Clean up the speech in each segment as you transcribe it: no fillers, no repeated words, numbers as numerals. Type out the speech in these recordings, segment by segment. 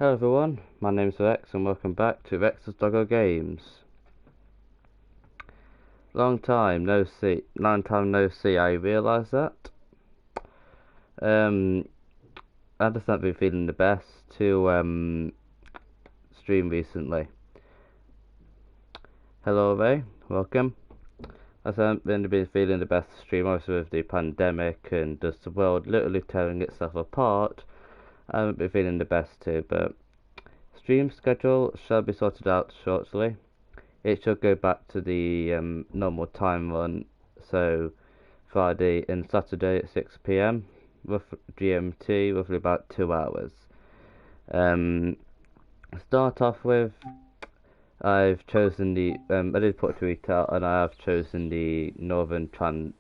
Hello everyone, my name's Rex and welcome back to Rex's Doggo Games. Long time no see, I realise that. I just haven't been feeling the best to stream recently. Hello Ray, welcome. I haven't been feeling the best to stream, obviously with the pandemic and just the world literally tearing itself apart. I haven't been feeling the best too, but stream schedule shall be sorted out shortly. It should go back to the normal time run, so Friday and Saturday at 6 p.m. GMT, roughly about 2 hours. Start off with, I've chosen the I did put a tweet out, and I have chosen the Northern Transpennine,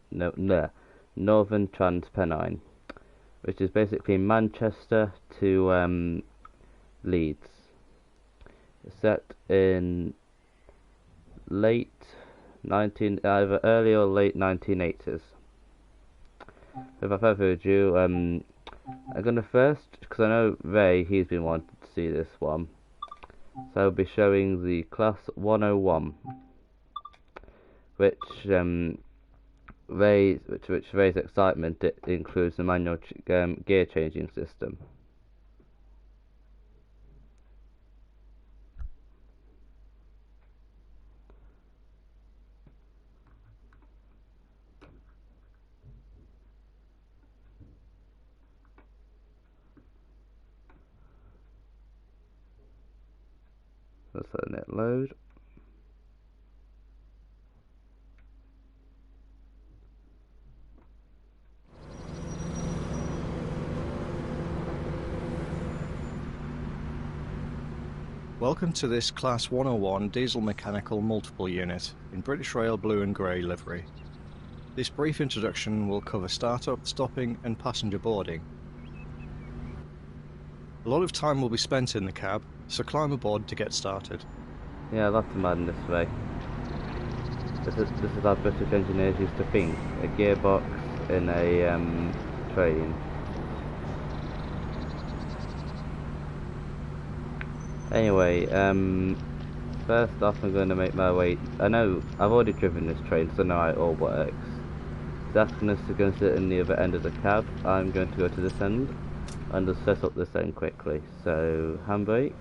which is basically Manchester to Leeds. It's set in either early or late 1980s. Without further ado, I'm gonna first, because I know Ray, he's been wanting to see this one, so I'll be showing the Class 101, which Ray's excitement, it includes the manual gear changing system. Let's let it load. Welcome to this Class 101 diesel mechanical multiple unit in British Rail blue and grey livery. This brief introduction will cover startup, stopping and passenger boarding. A lot of time will be spent in the cab, so climb aboard to get started. Yeah, I love to imagine this way. This is how British engineers used to think. A gearbox in a train. Anyway, first off I'm going to make my way. I know I've already driven this train, so I know how it all works. It's asking us to go and sit in the other end of the cab. I'm going to go to this end and just set up this end quickly. So handbrake.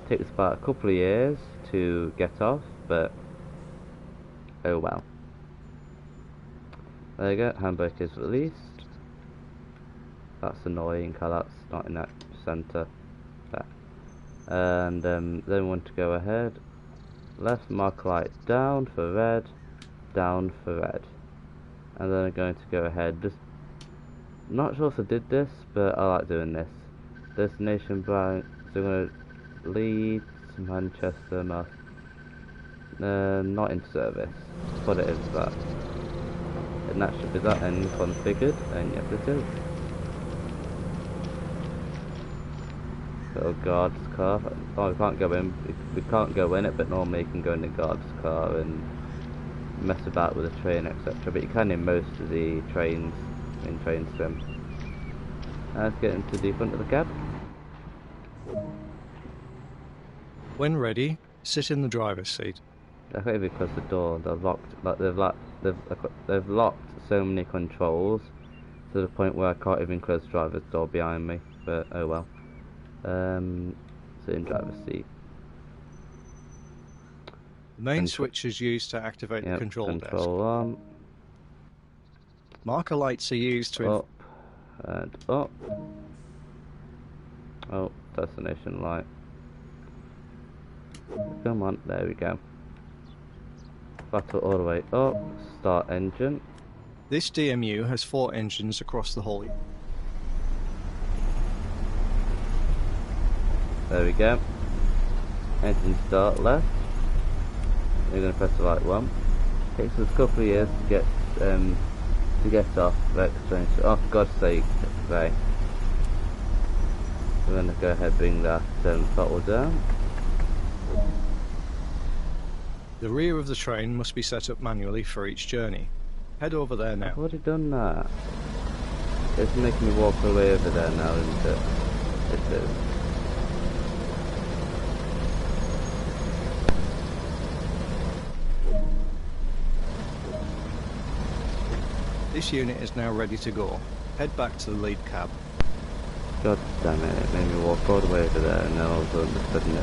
Takes about a couple of years to get off, but oh well. There you go, handbrake is released. That's annoying, how that's not in that centre. And then we want to go ahead. Left mark light down for red, down for red. And then I'm going to go ahead, just not sure if I did this, but I like doing this. Destination blank, so I'm going to Leeds, Manchester, not in service. What it is that. And that should be that end configured, and yes it is. Little guard's car. Oh, we can't go in. We can't go in it, but normally you can go in the guard's car and mess about with the train, etc. But you can in most of the trains in Train Sim. Let's get into the front of the cab. When ready, sit in the driver's seat. I think because the door, they've locked, like they've locked so many controls to the point where I can't even close the driver's door behind me. But oh well. Sit in driver's seat. The main switch is used to activate the control desk. Arm. Marker lights are used to up and up. Oh, destination light. Come on, there we go. Battle all the way up. Start engine. This DMU has 4 engines across the whole. There we go. Engine start left. You're going to press the right one. Takes us a couple of years to get off. Rex train. Oh, for God's sake, Ray. We're going to go ahead and bring that throttle down. The rear of the train must be set up manually for each journey. Head over there now. I've already done that. It's making me walk all the way over there now, isn't it? It is. This unit is now ready to go. Head back to the lead cab. God damn it, it made me walk all the way over there and then all of a sudden just said no.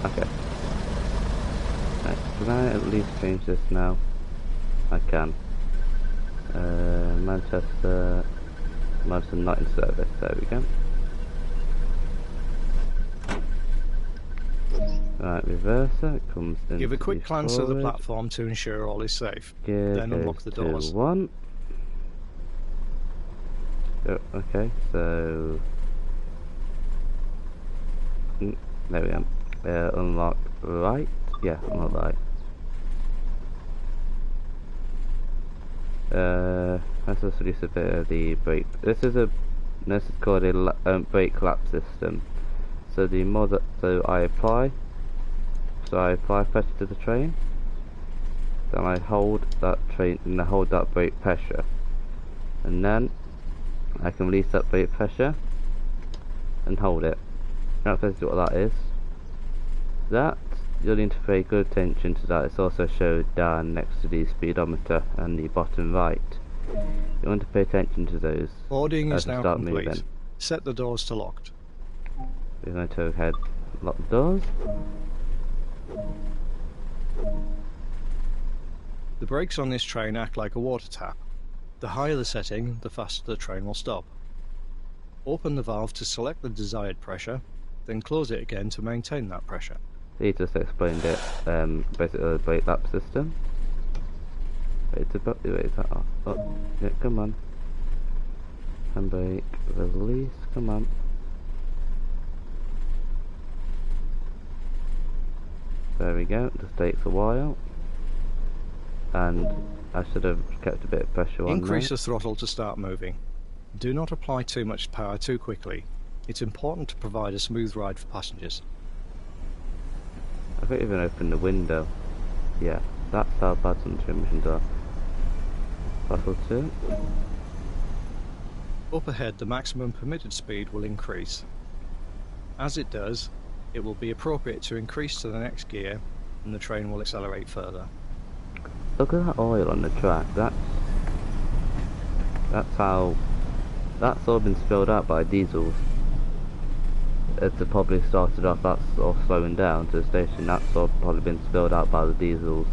Okay. Right, can I at least change this now? I can. Manchester not in service, there we go. Right, reverser, it comes in. Give a quick glance at the platform to ensure all is safe. Then unlock the doors. 1. Oh, okay, so there we go. Unlock right. Yeah, unlock right. Let's just reduce a bit of the brake. This is called a brake lap system. So the more that I apply pressure to the train, then I hold that brake pressure, and then I can release that brake pressure and hold it. That's basically what that is. That, you'll need to pay good attention to that. It's also showed down next to the speedometer and the bottom right. You want to pay attention to those. Boarding is now complete. Moving. Set the doors to locked. We're going to go ahead, lock the doors. The brakes on this train act like a water tap. The higher the setting, the faster the train will stop. Open the valve to select the desired pressure, then close it again to maintain that pressure. He just explained it, basically the brake lap system. Wait, is that off? Oh, yeah, come on. Handbrake, release, come on. There we go, it just takes a while. And I should have kept a bit of pressure on. Increase the throttle to start moving. Do not apply too much power too quickly. It's important to provide a smooth ride for passengers. I can't even open the window. Yeah, that's how bad some emissions are. Throttle 2. Up ahead, the maximum permitted speed will increase. As it does, it will be appropriate to increase to the next gear, and the train will accelerate further. Look at that oil on the track. That's all been spilled out by diesels. It's probably started off that's all slowing down to the station. That's all probably been spilled out by the diesels.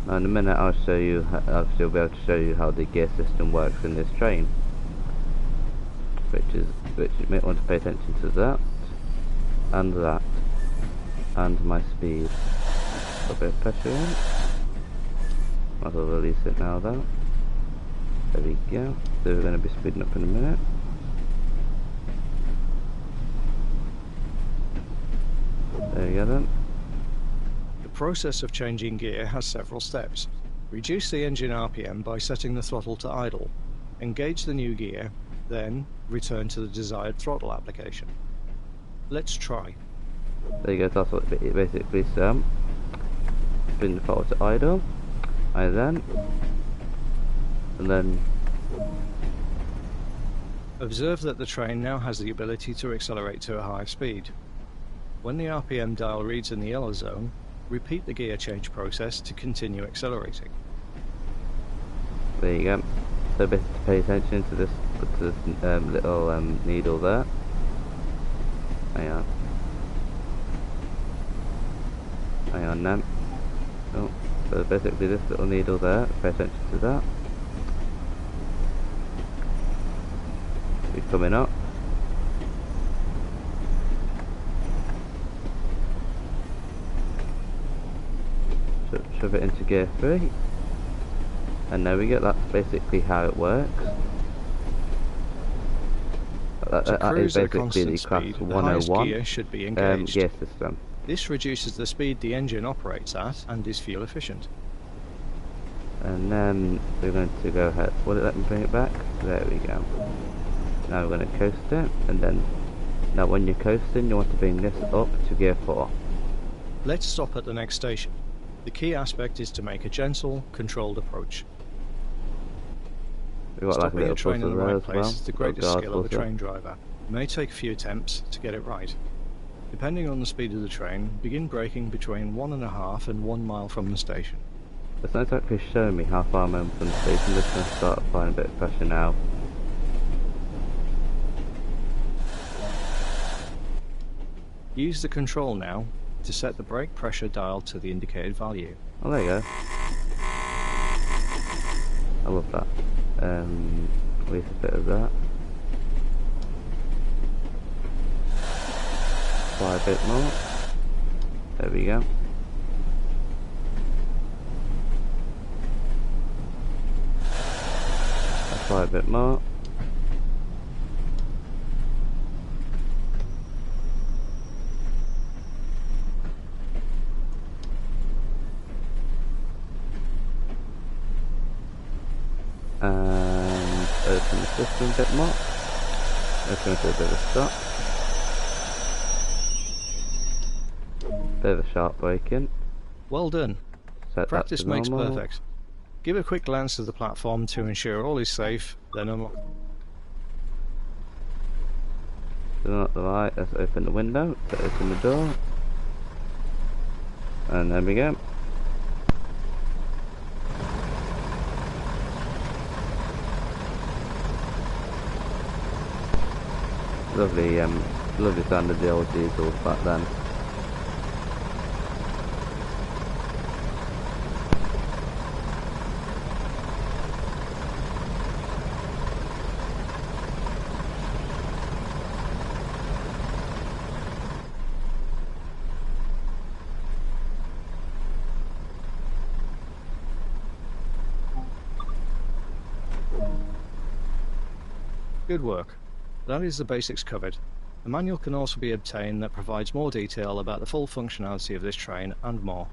Now in a minute I'll be able to show you how the gear system works in this train. Which you may want to pay attention to that. And my speed. A bit of pressure in. Might as well release it now though. There we go. So we're going to be speeding up in a minute. There you go then. The process of changing gear has several steps. Reduce the engine RPM by setting the throttle to idle. Engage the new gear, then return to the desired throttle application. Let's try. There you go, that's what it basically says. Spin the throttle to idle. And then observe that the train now has the ability to accelerate to a higher speed. When the RPM dial reads in the yellow zone, repeat the gear change process to continue accelerating. there you go. So basically pay attention to this little needle there. Hang on now. Oh, so basically this little needle there, pay attention to that. It's coming up. Shove it into gear 3. And there we go, that's basically how it works. That is basically the class 101 gear should be engaged. Gear system. This reduces the speed the engine operates at and is fuel efficient. And then we're going to go ahead. Will it let me bring it back? There we go. Now we're going to coast it, and then now when you're coasting you want to bring this up to gear 4. Let's stop at the next station. The key aspect is to make a gentle, controlled approach. We've got like a Stopping little a train in buzzer the there right as well. place is the Little greatest guard skill of a buzzer. train driver. It may take a few attempts to get it right. Depending on the speed of the train, begin braking between 1.5 and 1 mile from the station. It's not exactly showing me how far I'm from the station. I'm just going to start applying a bit of pressure now. Use the control now to set the brake pressure dial to the indicated value. Oh, there you go. I love that. Release a bit of that. Apply a bit more. There we go. Apply a bit more. And open the system a bit more. Open it to a bit of a stop. Bit of a sharp braking. Well done. Set Practice that to makes normal. perfect. Give a quick glance to the platform to ensure all is safe, then unlock. Turn up the light, let's open the window, to open the door. And there we go. Lovely, lovely sound of the old diesels back then. Good work. That is the basics covered. A manual can also be obtained that provides more detail about the full functionality of this train and more.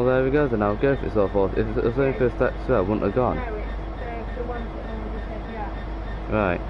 there we go then, I'll go if it's all false. If it was only for a stack 2, I wouldn't have gone. No, it's the ones that already said yeah. Right.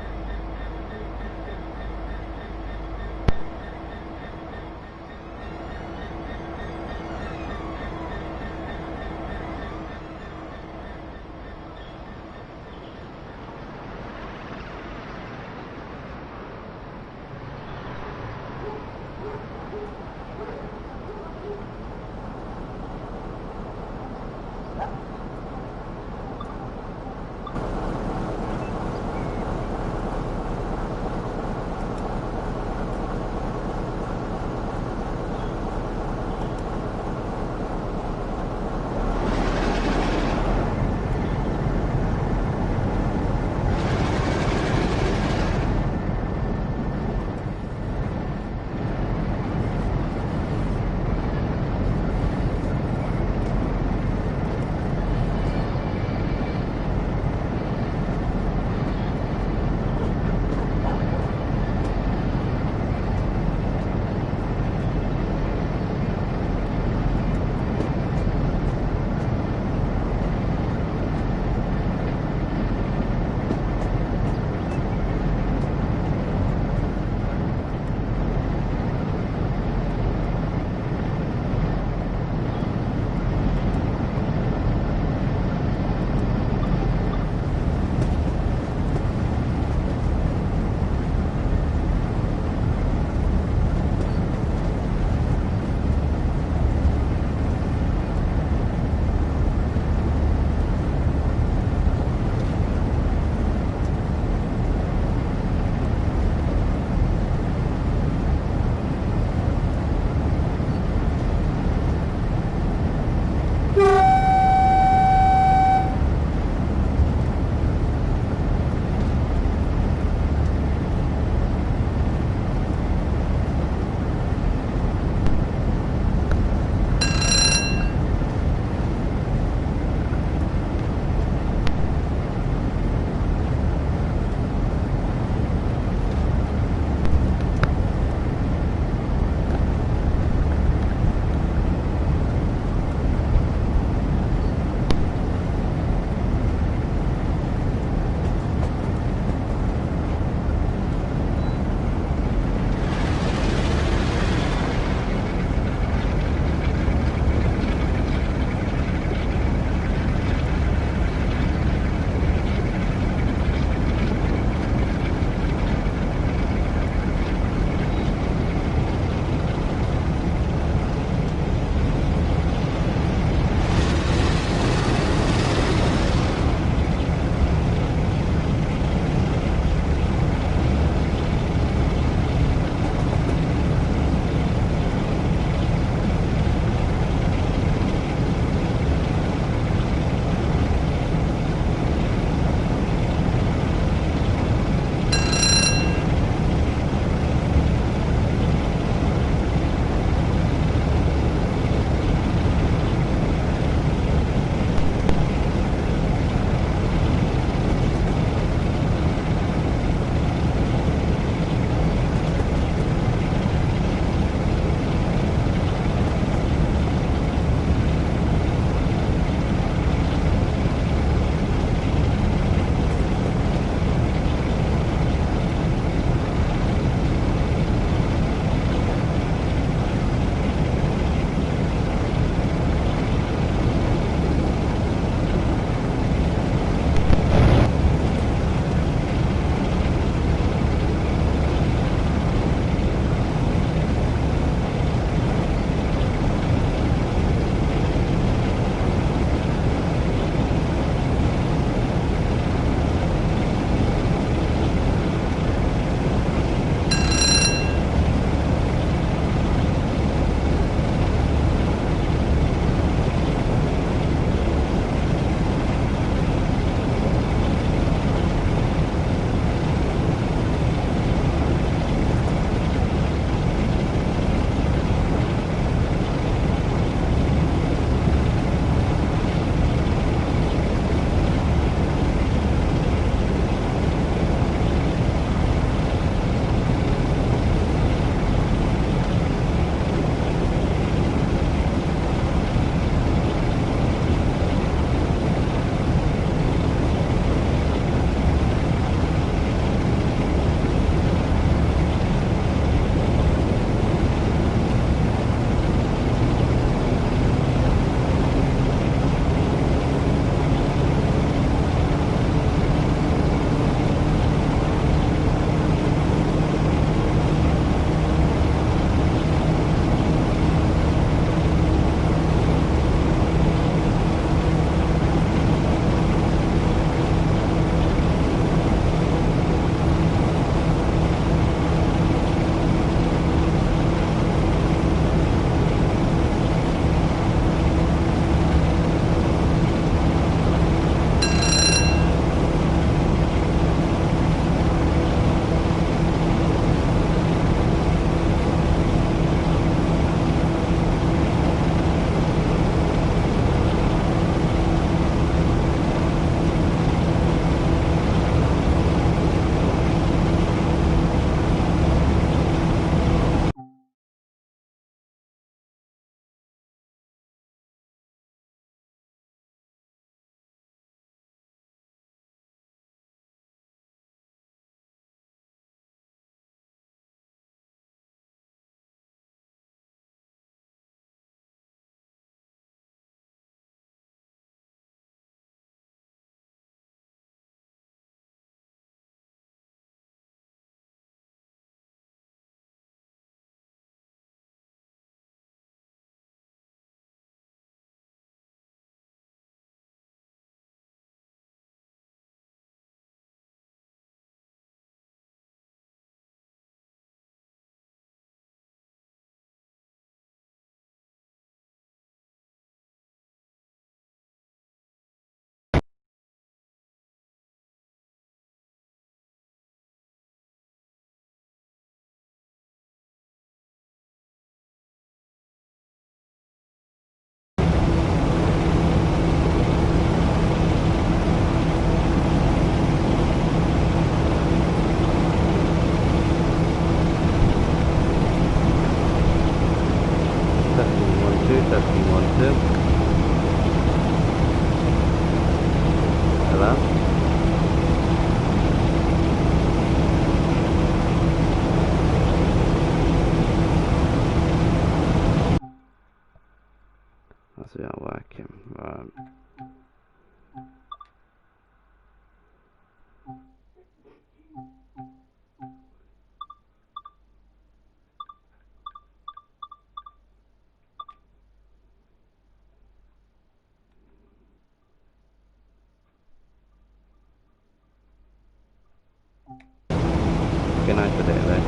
Okay, nice to do it though.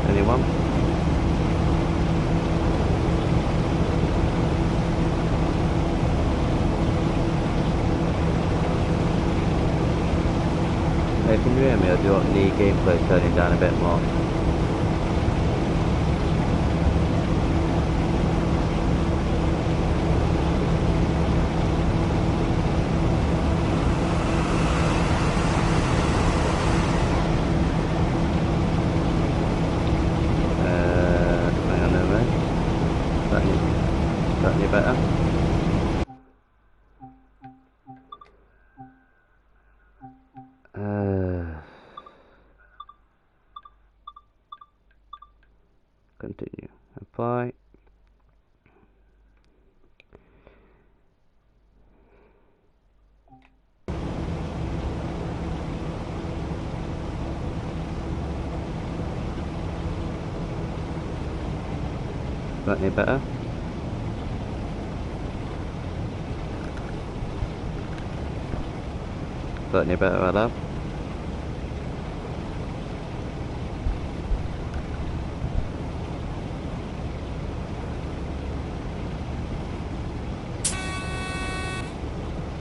Anyone? Hey, can you hear me, or do you want the gameplay turning down a bit more? Hang on a minute. Is that any better? Continue. Apply. Is that any better? Is that any better, hello?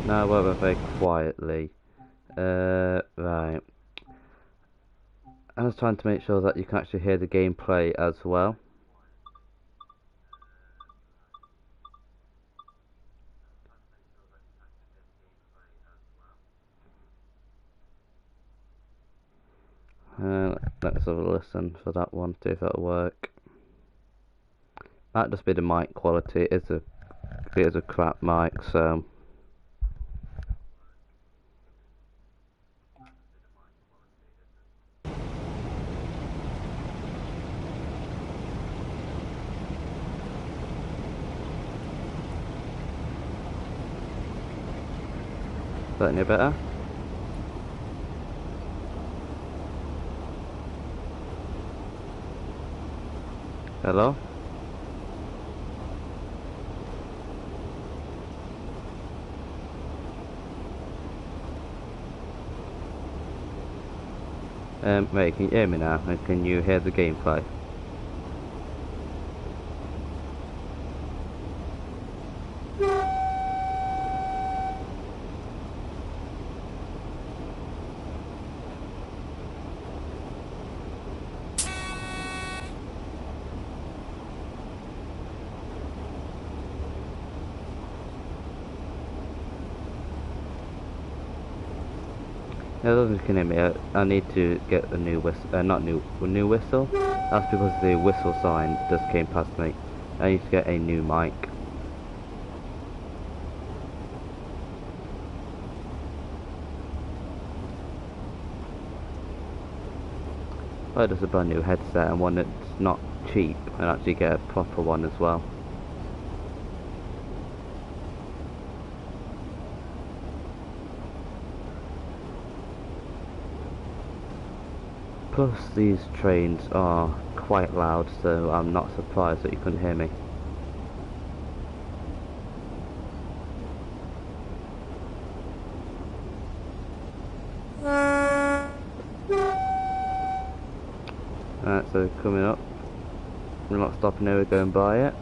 No, we're very quietly. Right. I was trying to make sure that you can actually hear the gameplay as well. Let's have a listen for that one, see if that'll work. Might just be the mic quality. It is a crap mic, so. Is that any better? Hello? Wait, can you hear me now? And can you hear the gameplay? Yeah, those can hear me. I need to get a new whistle, not new whistle. That's because the whistle sign just came past me. I need to get a new mic. Buy just a brand new headset and one that's not cheap, and actually get a proper one as well. Plus these trains are quite loud, so I'm not surprised that you couldn't hear me. Alright, so coming up. We're not stopping here, we're going by it.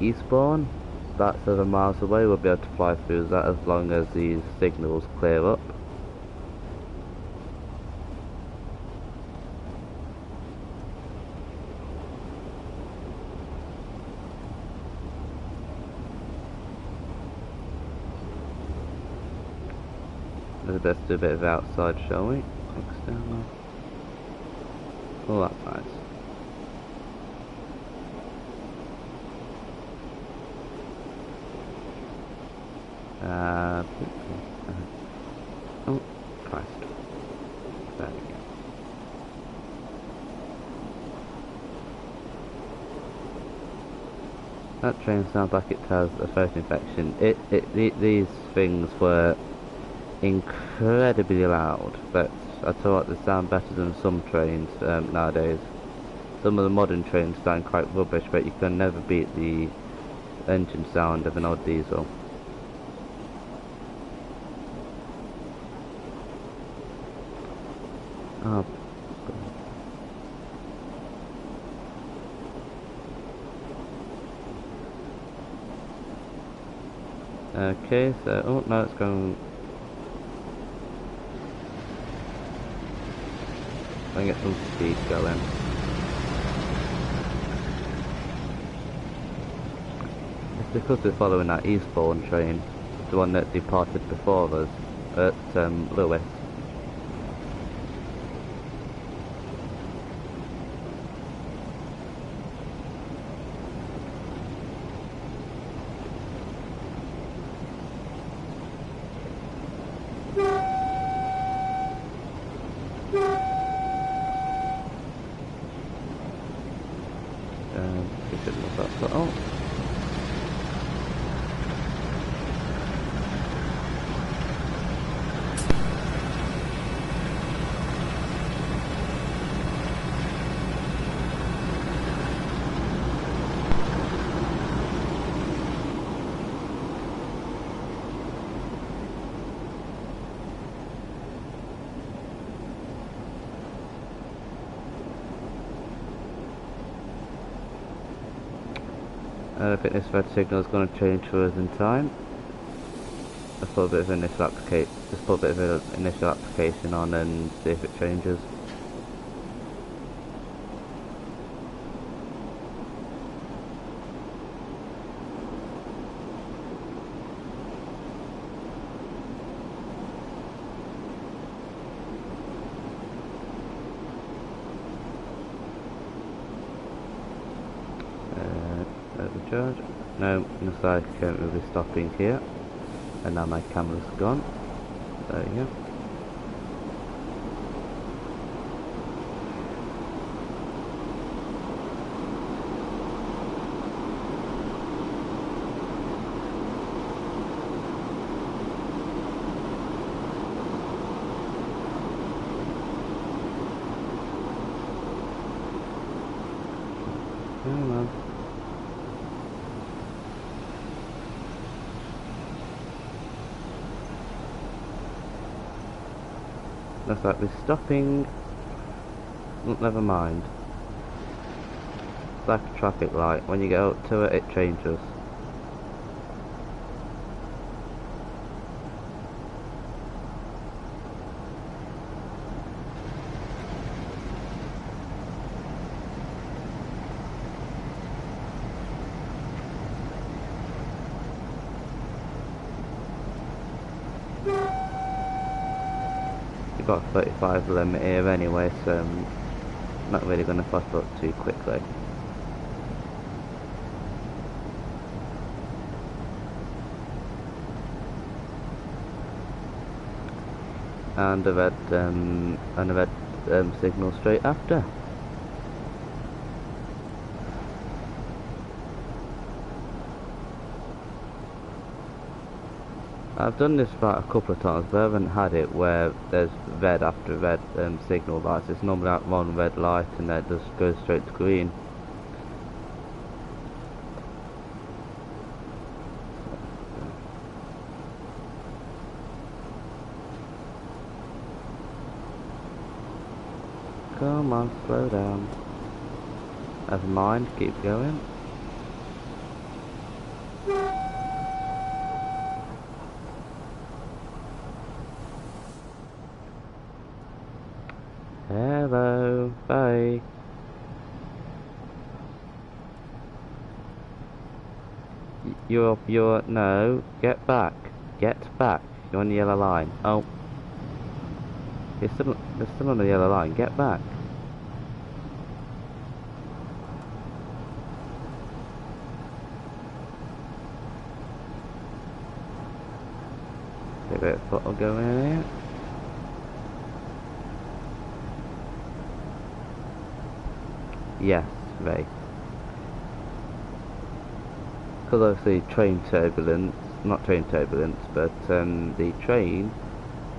Eastbourne, that's 7 miles away, we'll be able to fly through that as long as these signals clear up. Let's do a bit of outside, shall we? External. Oh, that's nice. Oh, Christ. There we go. That train sounds like it has a throat infection. These things were incredibly loud, but I thought they sound better than some trains nowadays. some of the modern trains sound quite rubbish, but you can never beat the engine sound of an old diesel. Oh. Okay, so, oh no, it's going. I can get some speed going. It's because we're following that Eastbourne train, the one that departed before us at Lewis. We should look up for, oh. I don't think this red signal is going to change for us in time. Let's put a bit of initial application on and see if it changes. Overcharge. No, looks like we'll be stopping here. And now my camera's gone. There you go. Come on. Looks like we're stopping. Well, never mind. It's like a traffic light. When you get up to it, it changes. Got a 35 limit here anyway, so I'm not really going to fuss up too quickly. And a red signal straight after. I've done this about a couple of times, but I haven't had it where there's red after red signal lights. It's normally like one red light and then it just goes straight to green. Come on, slow down. Never mind, keep going. Hello, bye. No, get back. Get back. You're on the yellow line. Oh. You're still on the yellow line, get back. Get a bit of throttle going in here. Yes, right. Because obviously train turbulence, not train turbulence, but the train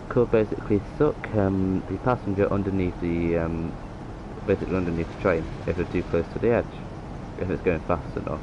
could basically suck the passenger underneath the basically underneath the train if they're too close to the edge, if it's going fast enough.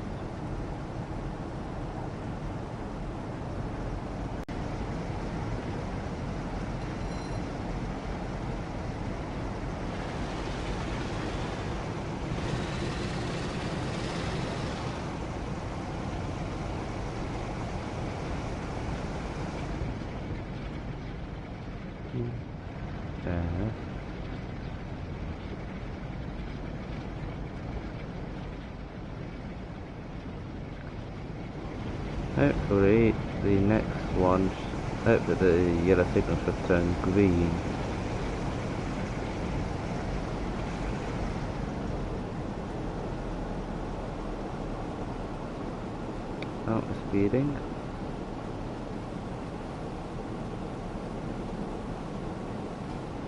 Hopefully the next one, hopefully the yellow signal should turn green. Oh, it's speeding.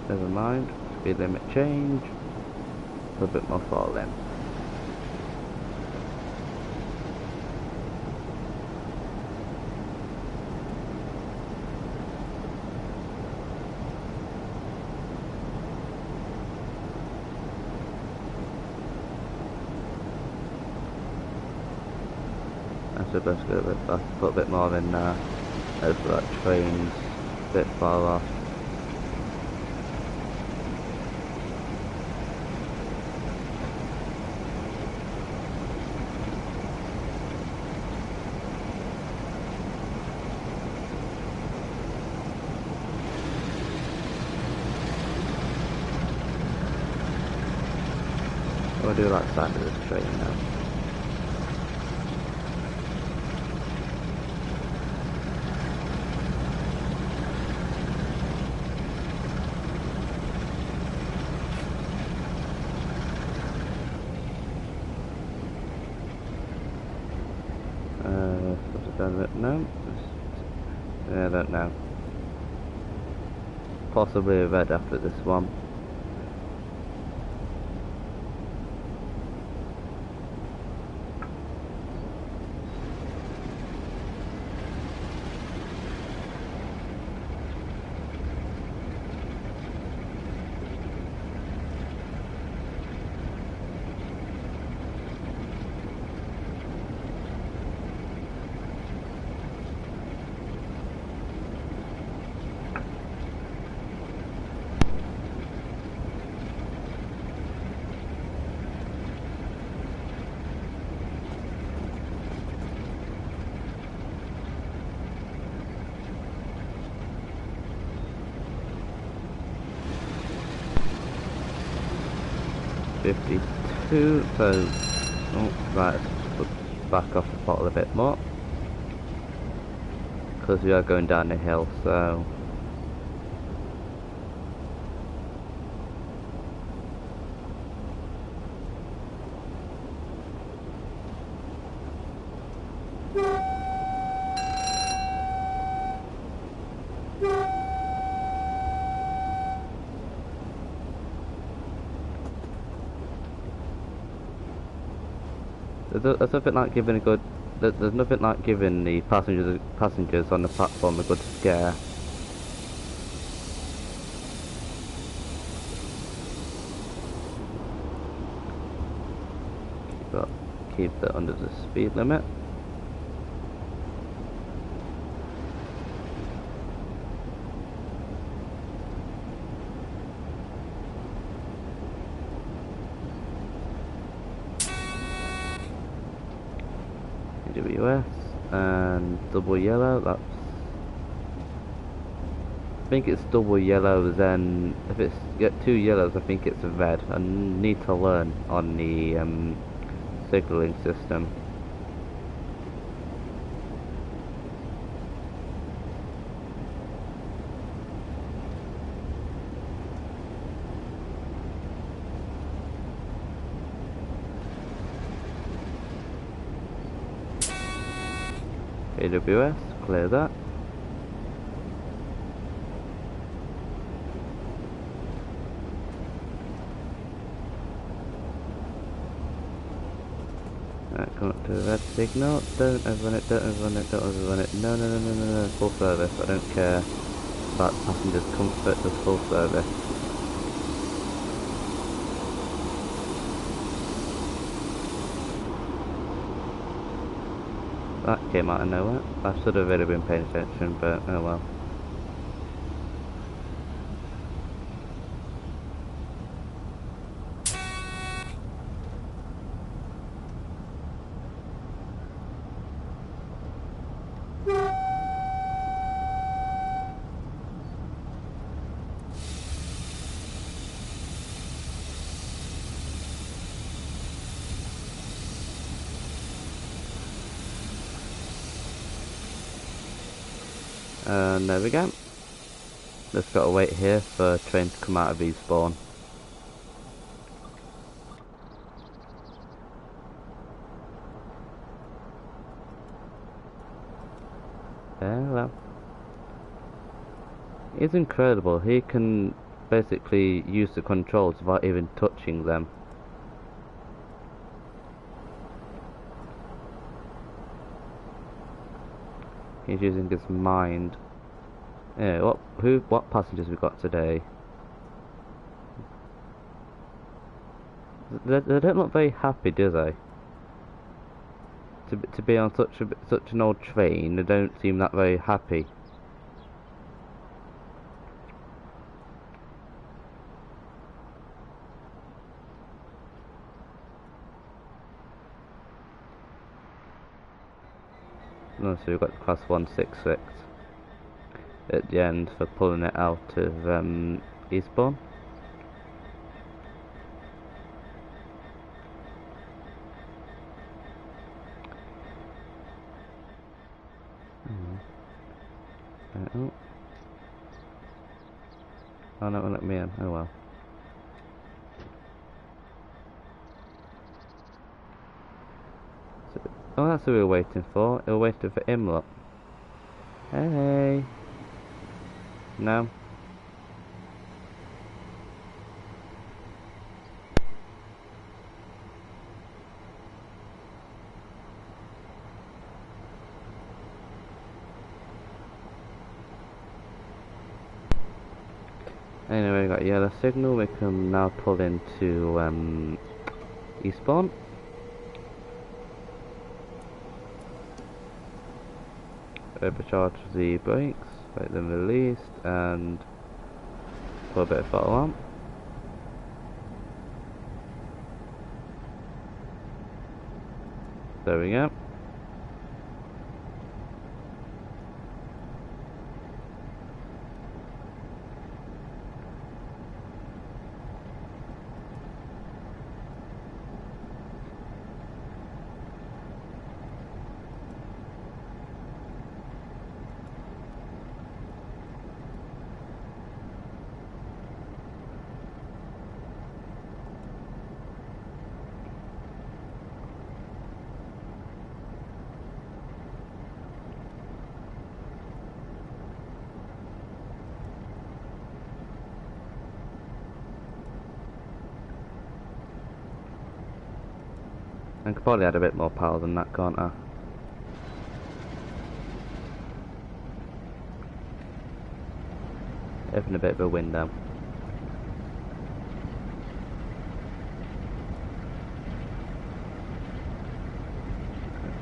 Never mind, speed limit change, a little bit more falling. I should best go a bit back, put a bit more in there, as that train's a bit far off. I'll do like side of this train now. No? Yeah, I don't know. Possibly a red after this one. .52, so right, let's back off the bottle a bit more because we are going down the hill, so there's nothing like giving a good. There's nothing like giving the passengers on the platform a good scare. But keep that under the speed limit. TWS and double yellow. That's, I think it's double yellow. Then if it's get two yellows, I think it's red. I need to learn on the signalling system. AWS, clear that. Right, come up to the red signal. Don't overrun it, don't overrun it, don't overrun it. No, no, no, no, no, no. Full service. I don't care about passengers' comfort, just full service. That came out of nowhere. I should have really been paying attention, but oh well. And there we go. Just gotta wait here for a train to come out of respawn. Well. It's incredible. He can basically use the controls without even touching them. He's using his mind. Yeah, what passengers we got today? They don't look very happy, do they? To be on such an old train, they don't seem that very happy. No, so we've got class 166 at the end for pulling it out of Eastbourne. Oh no, it won't let me in. Oh well. So, oh, that's what we were waiting for. We were waiting for him, look. Hey. No. Anyway, we got a yellow signal. We can now pull into Eastbourne. Overcharge the brakes, let them released, and put a bit of throttle on. There we go. I could probably add a bit more power than that, can't I? Having a bit of a wind down.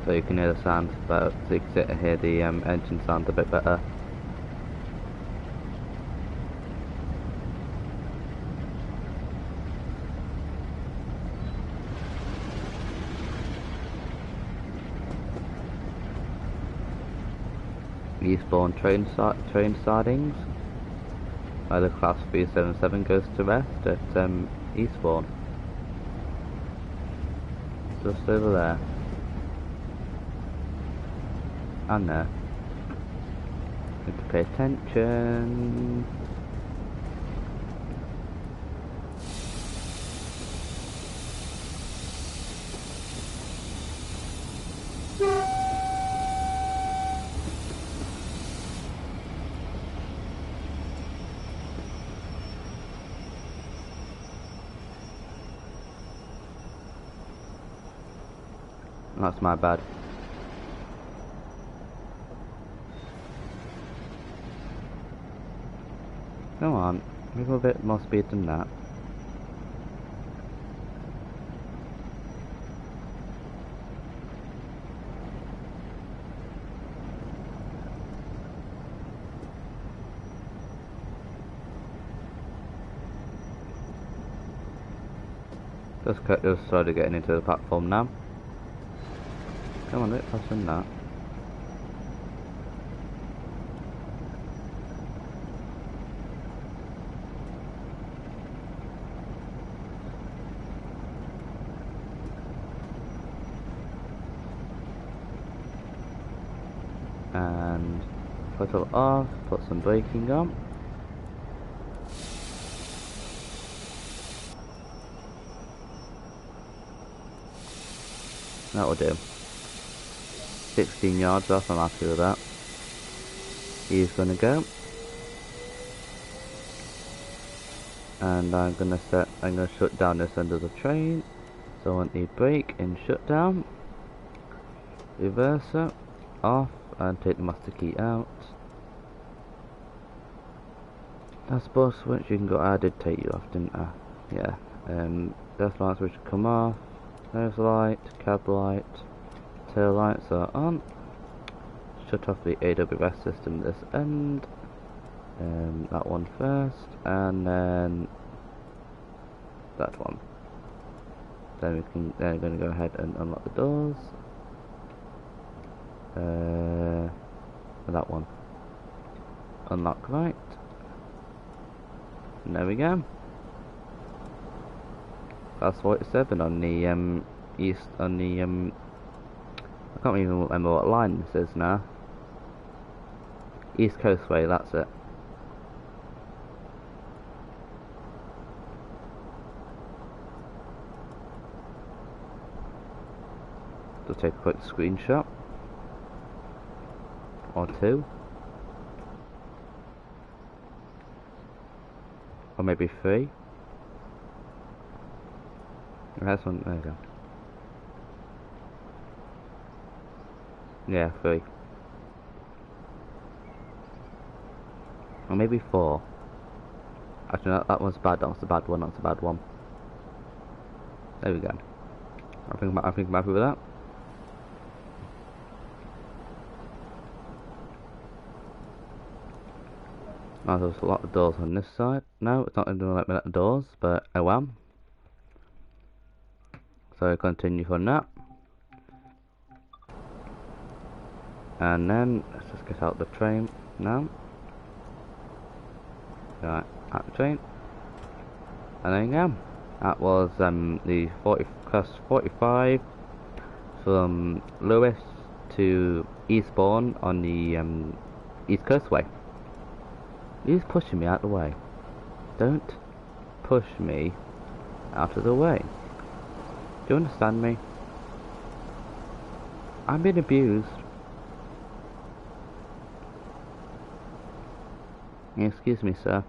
So you can hear the sound better, so you can hear the engine sound a bit better. Eastbourne train sidings. The class 377 goes to rest at Eastbourne. Just over there. And there. Need to pay attention. That's my bad. Come on, a little bit more speed than that. Just started getting into the platform now. Come on, let pass in that. And throttle off, put some braking on. That'll do. 16 yards off, I'm happy with that. He's gonna go. And I'm gonna shut down this end of the train. So I want the brake and shut down. Reverser, off, and take the master key out. I suppose once you can go, I did take you off, didn't I? Yeah. Death lights which come off. Nose light, cab light, tail lights are on. Shut off the AWS system this end. That one first, and then that one. Then we're going to go ahead and unlock the doors. That one. Unlock right. And there we go. That's 47 on the east, on the I can't even remember what line this is now. East Coast Way, that's it. Just take a quick screenshot. Or two. Or maybe three. That's one, there you go. Yeah, three. Or maybe four. Actually, that one's bad. That was the bad one. That's the bad one. There we go. I think I'm happy with that. Now there's a lot of doors on this side. No, it's not going to let me let the doors, but oh well. So continue from that. And then let's just get out the train now. Right, out the train. And there you go. That was the class 45 from Lewis to Eastbourne on the East Coast Way. He's pushing me out of the way. Don't push me out of the way. Do you understand me? I'm being abused. Excuse me, sir.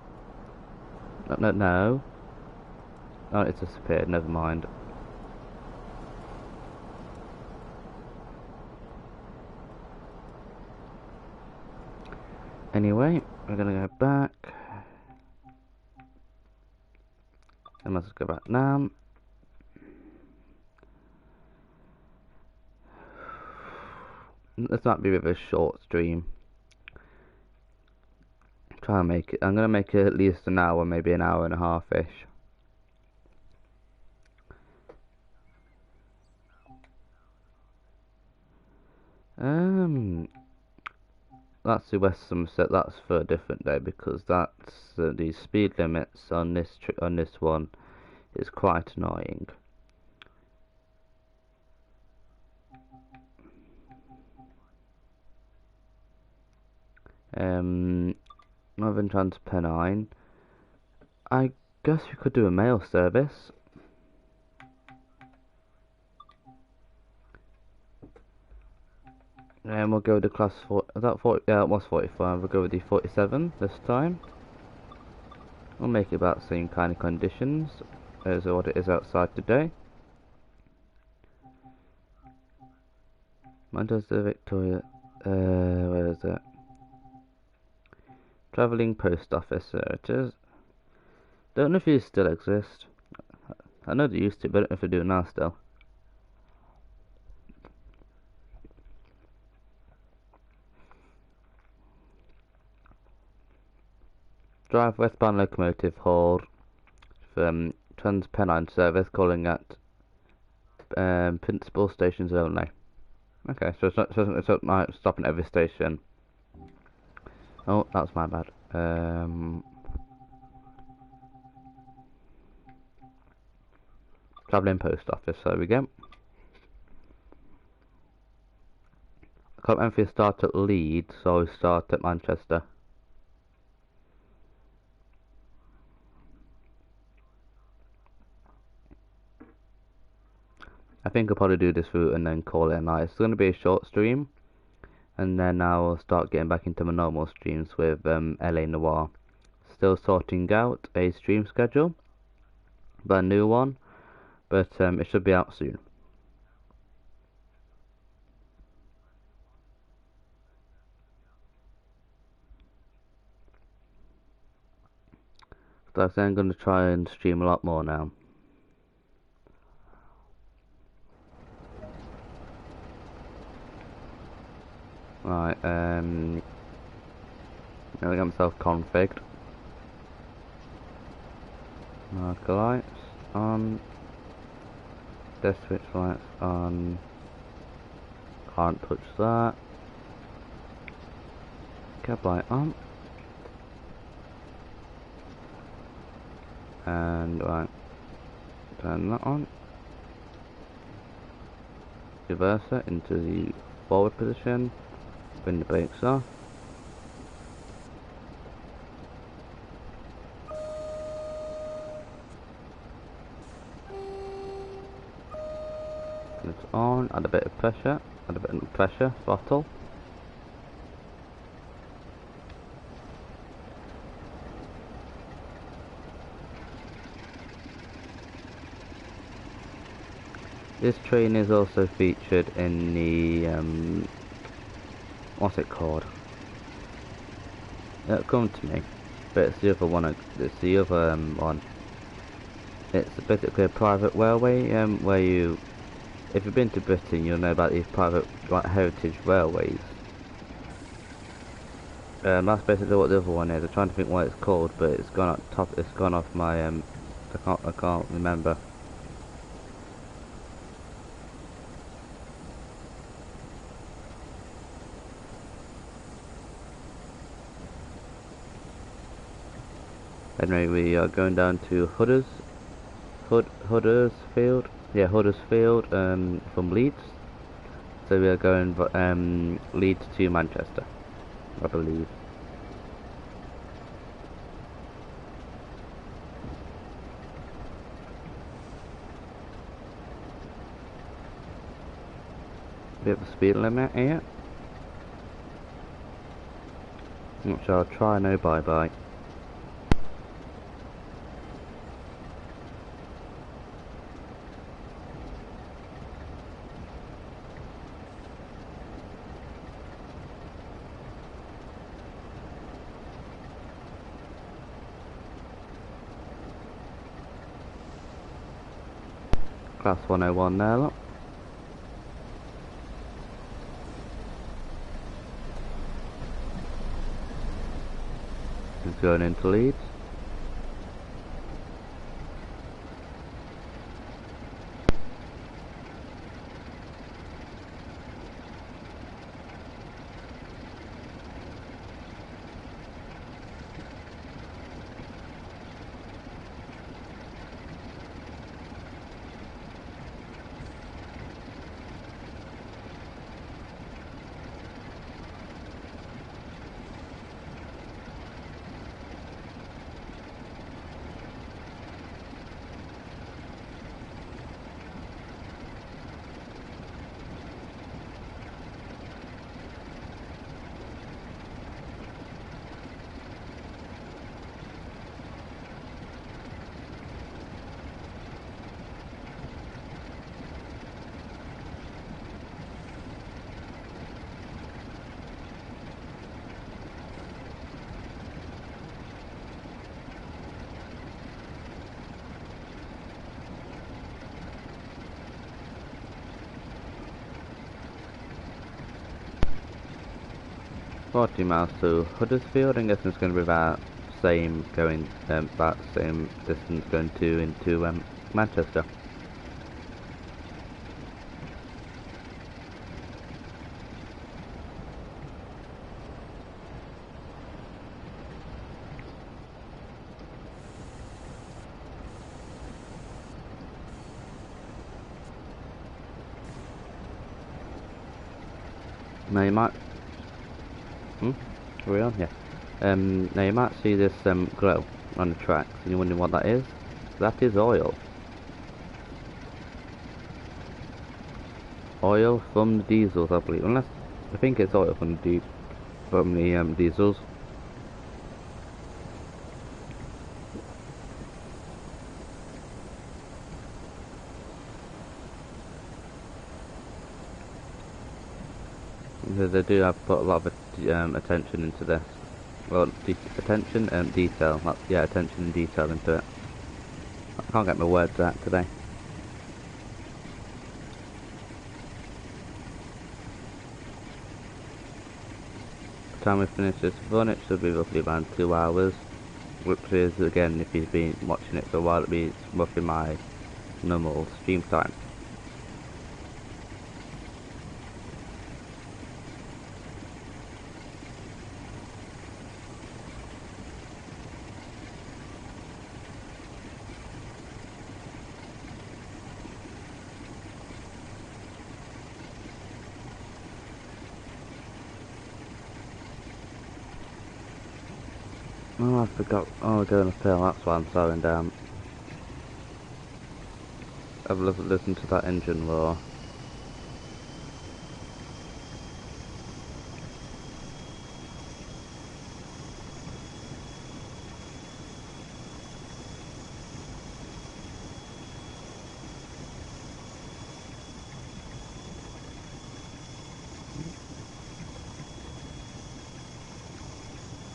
No. Oh, it's disappeared. Never mind. Anyway, we're gonna go back. And let's go back now. This might be a bit of a short stream. Try and make it. I'm gonna make it at least an hour, maybe an hour and a half ish. That's the West Somerset. That's for a different day because that's the speed limits on this one is quite annoying. Northern Trans Pennine. I guess we could do a mail service. And we'll go with the class 4. Is that 40? Yeah, it was 45. We'll go with the 47 this time. We'll make it about the same kind of conditions as what it is outside today. Manchester Victoria. Where is it? Travelling Post Office. There it is. Don't know if these still exist. I know they used to, but I don't know if they do now still. Drive westbound locomotive hauled from Trans-Pennine service calling at principal stations only. Okay, so it's not stopping at every station. Oh, that's my bad. Travelling post office, there we go. I can't remember if you start at Leeds or start at Manchester. I think I'll probably do this route and then call it a night. It's going to be a short stream, and then I'll start getting back into my normal streams with LA Noir. Still sorting out a stream schedule, but a new one, but it should be out soon. So I'm going to try and stream a lot more now. Right, I'm gonna get myself configured. Marker lights on. Desk switch lights on. Can't touch that. Cab light on. And right, turn that on. Reverser into the forward position. Bring the brakes off. It's on. Add a bit of pressure. Add a bit of pressure. Throttle. This train is also featured in the what's it called? It'll come to me, but it's the other one. It's the other one. It's basically a private railway where you, if you've been to Britain, you'll know about these private like heritage railways. That's basically what the other one is. I'm trying to think what it's called, but it's gone up top. It's gone off my I can't remember. Anyway, we are going down to Huddersfield. Yeah, Huddersfield from Leeds. So we are going Leeds to Manchester, I believe. Bit of a speed limit here, which I'll try no bye. Class 101 there, look. It's going into Leeds. $40 miles to Huddersfield. I'm guessing it's going to be about same going back, same distance going to into Manchester. Now you might. Are we on? Yeah. Now you might see this glow on the tracks, and you're wondering what that is. That is oil. Oil from the diesels, I believe. Unless I think it's oil from the diesels. They do have put a lot of attention into this. Well, attention and detail. Yeah, attention and detail into it. I can't get my words out today. By the time we finish this run, it should be roughly around 2 hours, which is, again, if you've been watching it for a while, it'll be roughly my normal stream time. Oh, I forgot. Oh, going uphill, that's why I'm slowing down. Have a listen to that engine roar.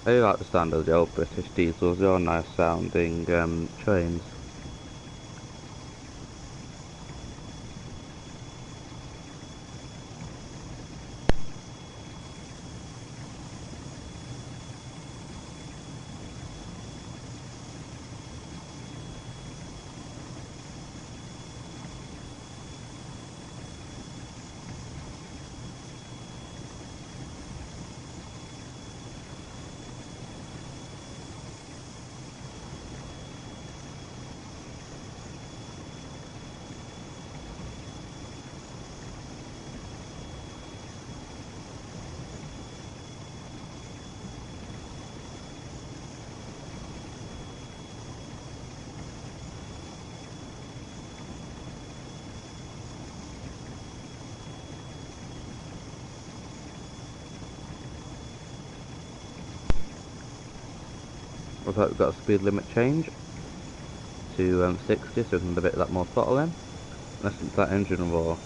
I do like the sound of the old British diesels, they're nice sounding trains. Looks like we've got a speed limit change to 60, so we can have a bit of that more throttle in. Listen to that engine roar.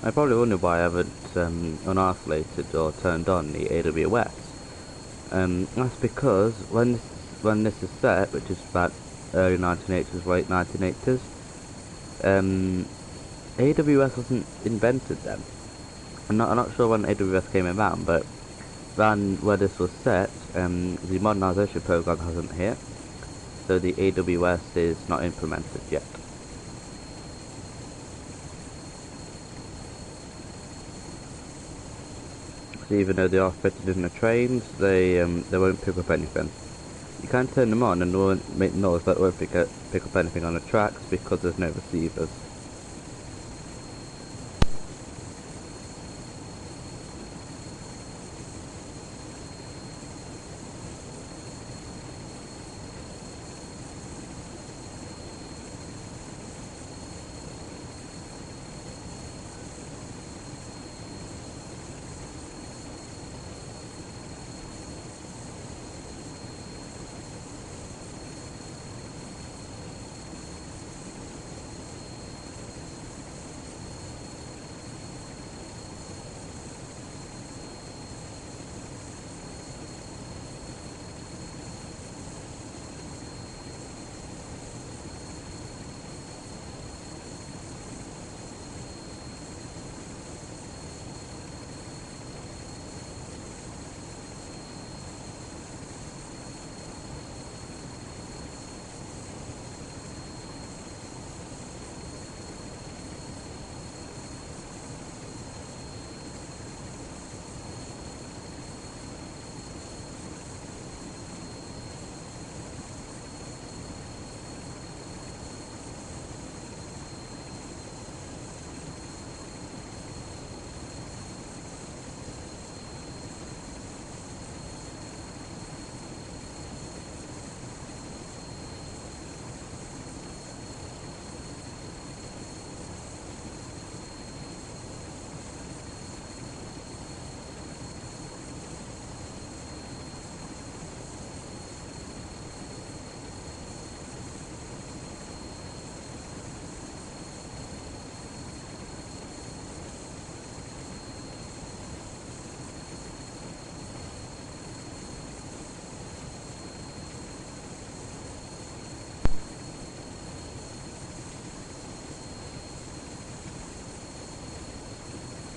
I probably wonder why I haven't uninsulated or turned on the AWS. That's because when this is set, which is about early 1980s, late 1980s, AWS wasn't invented then. I'm not sure when AWS came around, but around where this was set, the modernisation program hasn't hit, so the AWS is not implemented yet. Even though they are fitted in the trains, they won't pick up anything. You can turn them on and they won't make noise, but they won't pick up anything on the tracks because there's no receivers.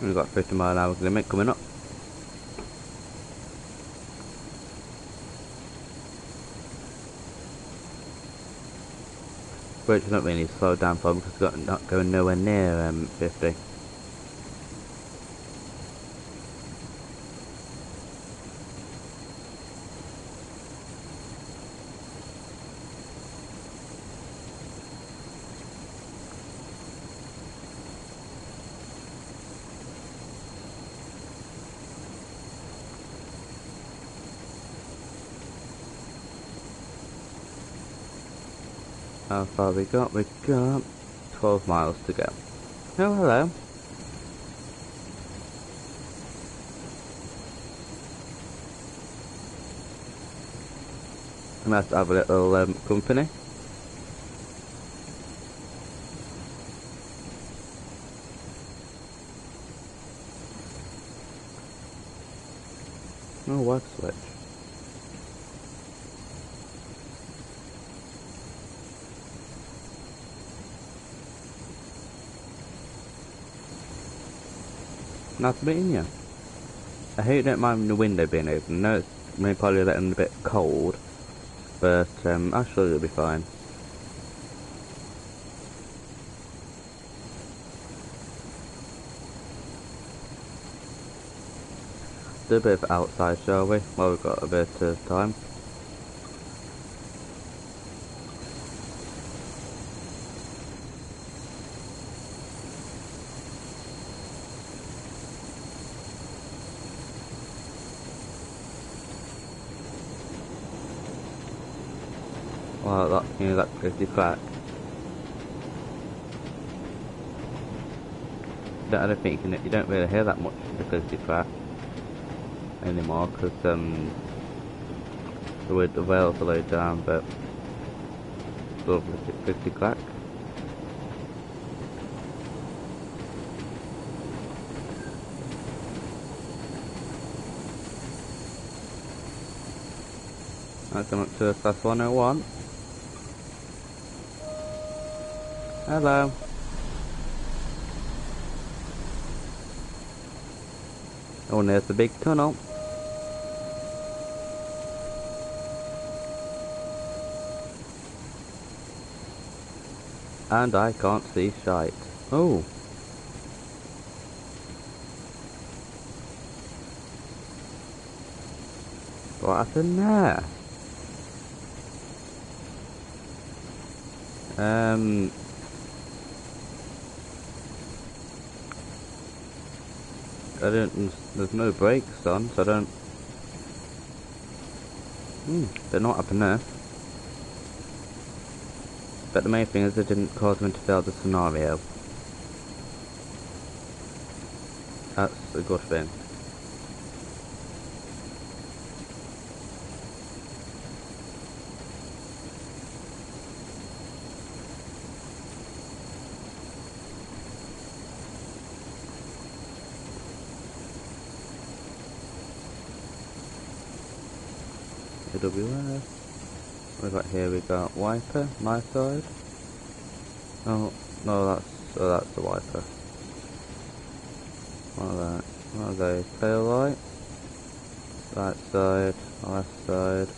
We've got 50-mile-an-hour limit coming up. But it's not really slowed down for because it's not going nowhere near 50. How far we got? We got 12 miles to go. Oh, hello. I'm gonna have to have a little company. Oh, work switch. Nice meeting you. I hope you don't mind the window being open. I know it's maybe probably getting a bit cold, but I'm sure it'll be fine. Do a bit of outside, shall we? Well, we've got a bit of time. Well, that pretty crack. I don't think you don't really hear that much electricity crack anymore because the whales are low down, but still pretty crack. I'll come up to class 101. Hello. Oh, and there's the big tunnel. And I can't see shite. Oh. What happened there? There's no brakes on, so I don't... don't know what happened there. But the main thing is it didn't cause me to fail the scenario. That's a good thing. AWS. What we got here? We got wiper, my side. Oh no, that's the wiper. What are they? Tail light. Right side, left side.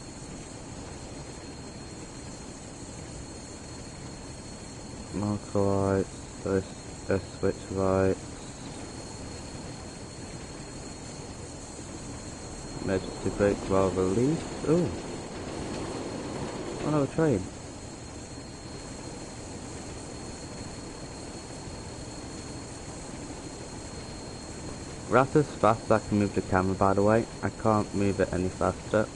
Marker lights. This switch lights. Emergency brake valve release. Oh, another train. That's as fast as I can move the camera, by the way. I can't move it any faster.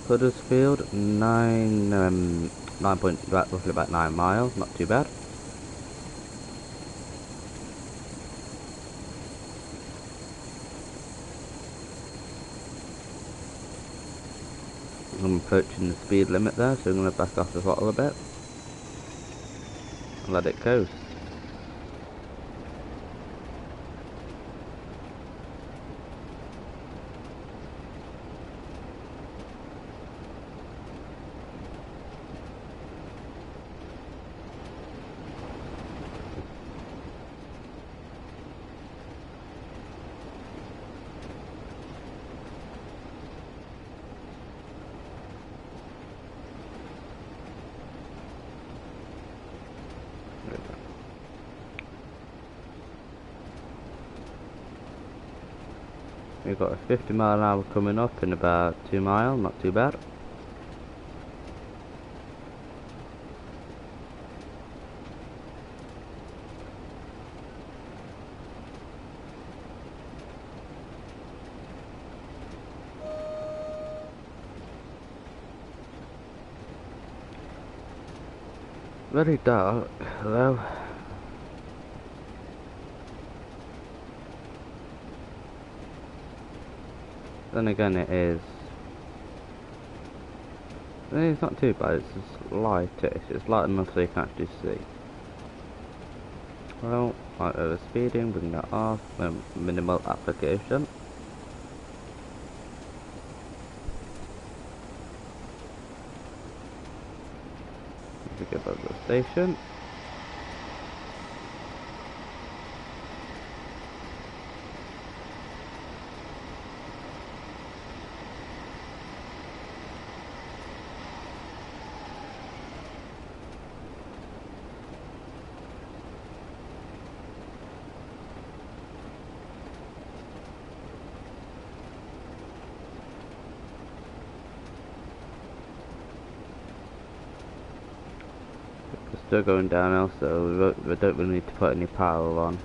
Huddersfield, roughly about 9 miles, not too bad. I'm approaching the speed limit there, so I'm going to back off the throttle a bit and let it coast. We've got a 50 mph coming up in about 2 miles, not too bad. Very dark though. Then again it is. It's not too bad, it's just lightish. It's light enough so you can actually see. Well, light over speeding, bring that off, minimal application. We get back to the station. We're still going downhill, so we don't really need to put any power on.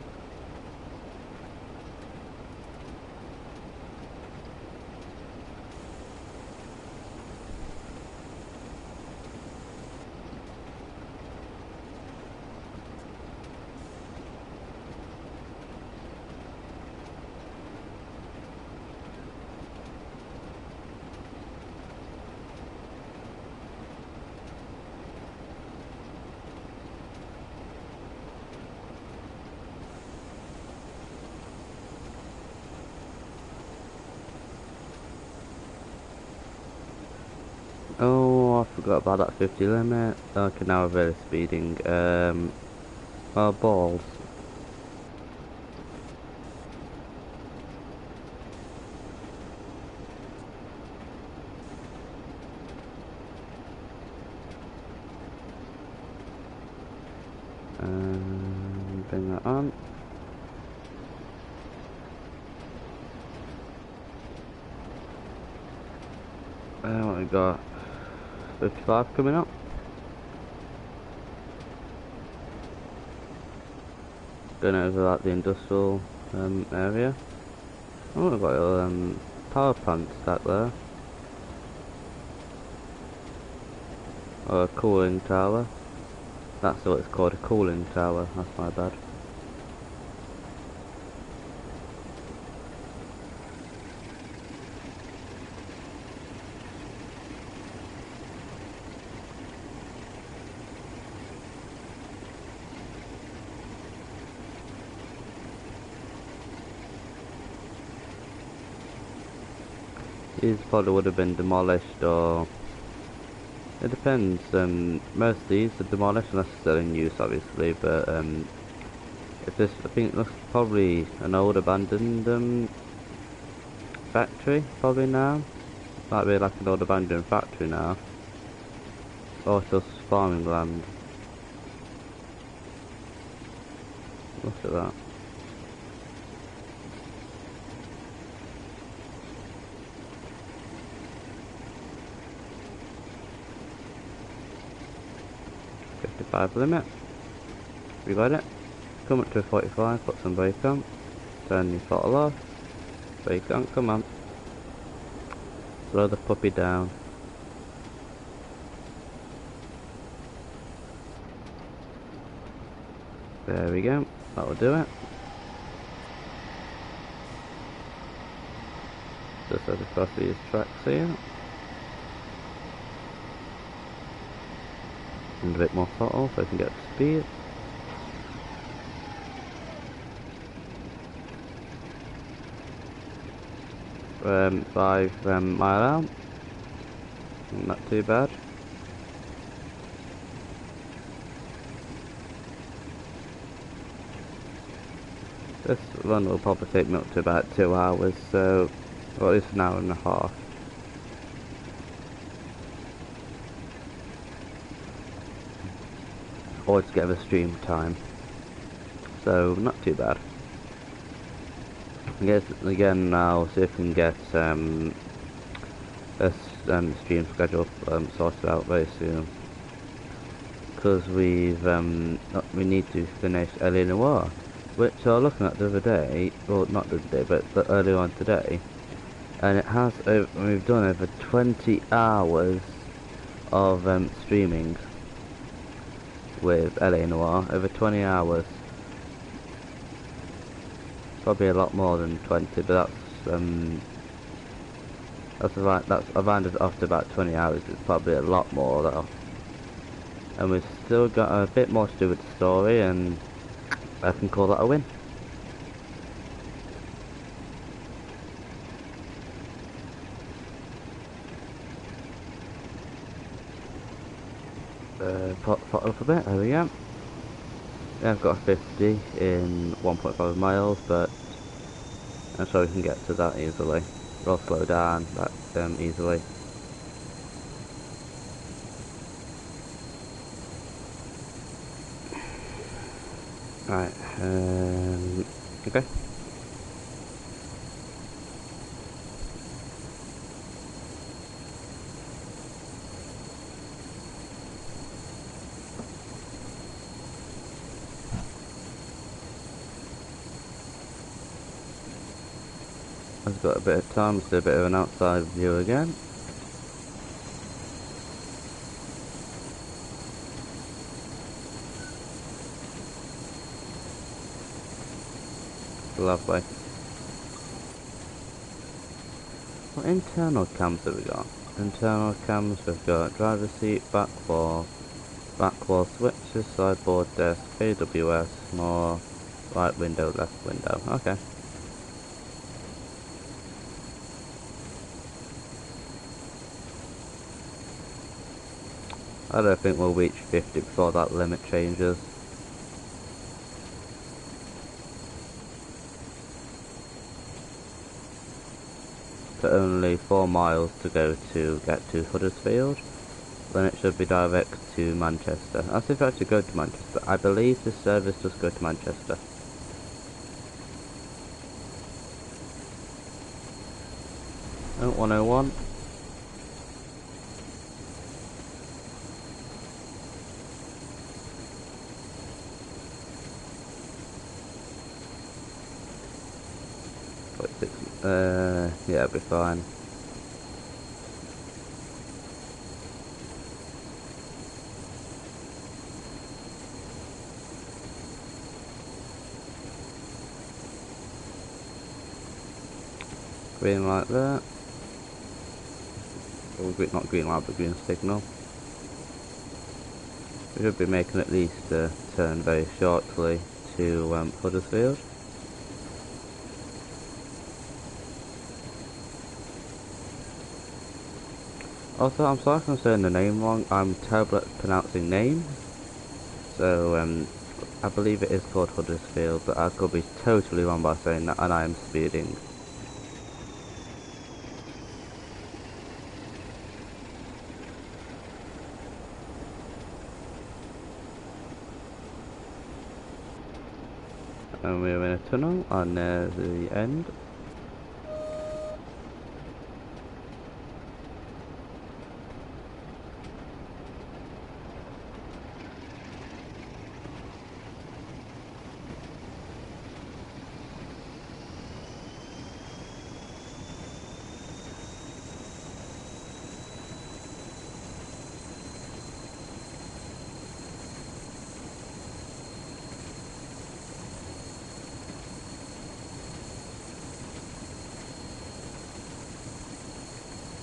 Oh, I forgot about that 50 limit. Okay, now we're really speeding. Oh, balls. Bring that on. What we got? 55 coming up. Going over like the industrial area. Oh, we've got a power plant stack there. Or a cooling tower. That's what it's called, a cooling tower. That's my bad. These probably would have been demolished, or it depends. Most of these are demolished unless they're still in use, obviously. But if this, I think it looks probably an old abandoned factory, probably now. Might be like an old abandoned factory now, or just farming land. Look at that. Limit. We got it. Come up to a 45, put some brake on. Turn your throttle off. Brake on, come on. Slow the puppy down. There we go. That'll do it. Just head across these tracks here. And a bit more throttle so I can get up to speed. Um, 5 mile out. Not too bad. This run will probably take me up to about 2 hours, so well, at least an hour and a half. Altogether stream time, so not too bad. I guess again now, see if we can get a stream schedule sorted out very soon. Because we need to finish LA Noir, which I was looking at the other day, well not the other day, but earlier on today, and it has we've done over 20 hours of streaming with LA Noir, over 20 hours. Probably a lot more than 20, but that's I've rounded it off to about 20 hours. It's probably a lot more though. And we've still got a bit more to do with the story, and I can call that a win. Pot up a bit, there we go. Yeah, I've got 50 in 1.5 miles, but I'm sure we can get to that easily. We'll slow down that easily. Right, okay. I've got a bit of time to do a bit of an outside view again. Lovely. What internal cams have we got? Internal cams, we've got driver seat, back wall switches, sideboard desk, AWS, more, right window, left window. Okay. I don't think we'll reach 50 before that limit changes. So only 4 miles to go to get to Huddersfield. Then it should be direct to Manchester. As if I have to go to Manchester. I believe the service does go to Manchester. Oh, 101. Yeah, it'll be fine. Green light there. Or not green light, but green signal. We should be making at least a turn very shortly to Huddersfield. Also, I'm sorry if I'm saying the name wrong. I'm terrible at pronouncing names. So, I believe it is called Huddersfield, but I could be totally wrong by saying that, and I am speeding. And we're in a tunnel on the end.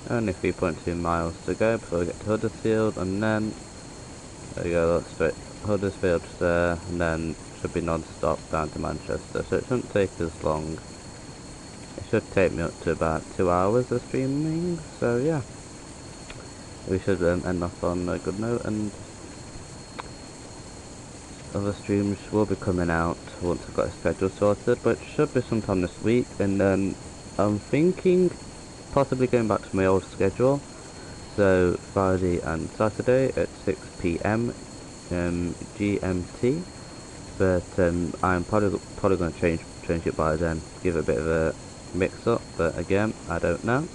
Only 3.2 miles to go before we get to Huddersfield, and then there we go, that's straight Huddersfield there, and then should be non-stop down to Manchester, so it shouldn't take as long. It should take me up to about 2 hours of streaming, so yeah. We should end off on a good note, and other streams will be coming out once I've got a schedule sorted, but it should be sometime this week, and then I'm thinking possibly going back to my old schedule, so Friday and Saturday at 6 PM GMT, but I'm probably going to change it by then. Give it a bit of a mix up, but again, I don't know.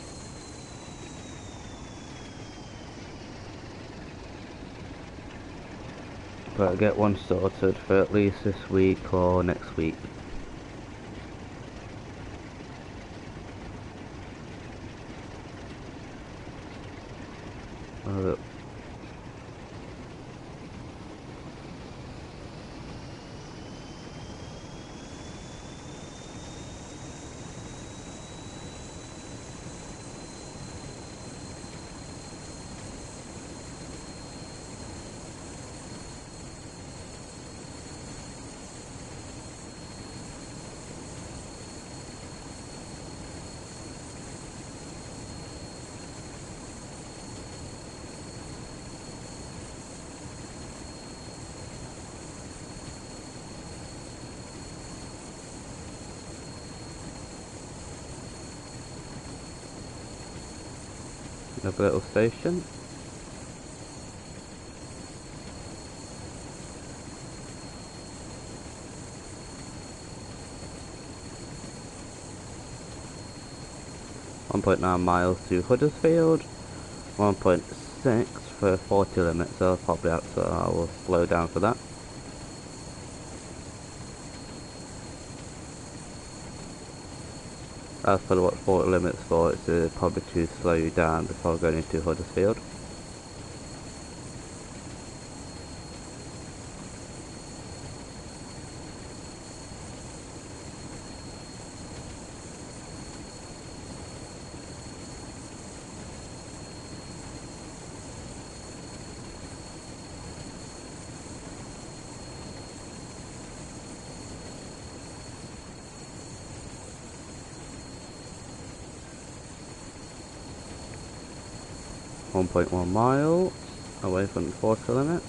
But I'll get one sorted for at least this week or next week. Oh, 'Another little station. .9 miles to Huddersfield. 1.6 for 40 limits, so probably out, so I will slow down for that. As for what 40 limits for, it's probably to slow you down before going into Huddersfield. .1 miles away from the 40 limit.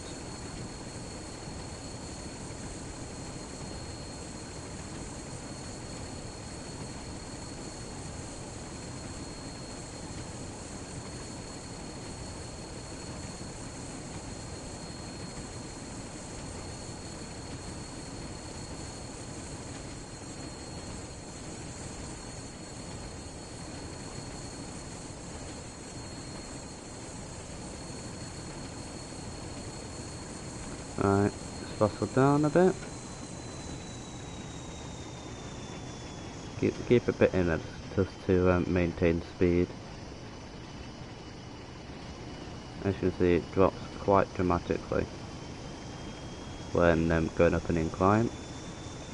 Right, throttle down a bit. Keep a bit in it just to maintain speed. As you can see, it drops quite dramatically when going up an incline.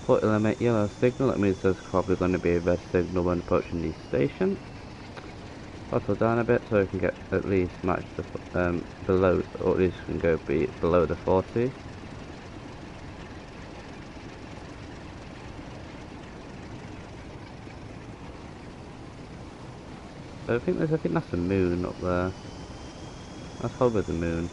40 limit yellow signal, that means there's probably going to be a red signal when approaching the station. Throttle down a bit so we can get at least match the below, or at least we can go below the 40. I think that's the moon up there. That's probably the moon.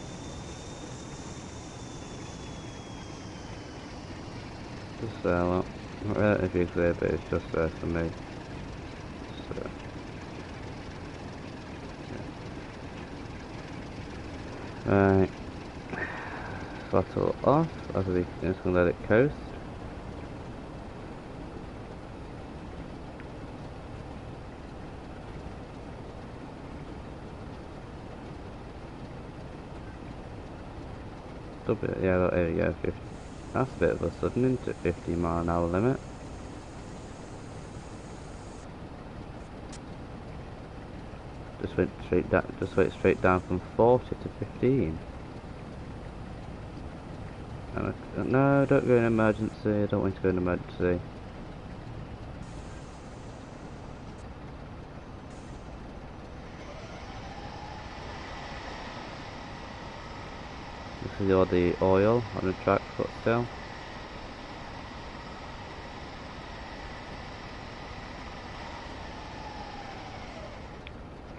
Just there, look. Not relatively clear, but it's just there for me. So. Right, throttle off, as we just gonna let it coast. Yeah, there we go, 50. That's a bit of a sudden into 50-mile-an-hour limit. Just went straight down from 40 to 15. No, don't go in emergency. I don't want to go in emergency. This is all the oil on the track foot still.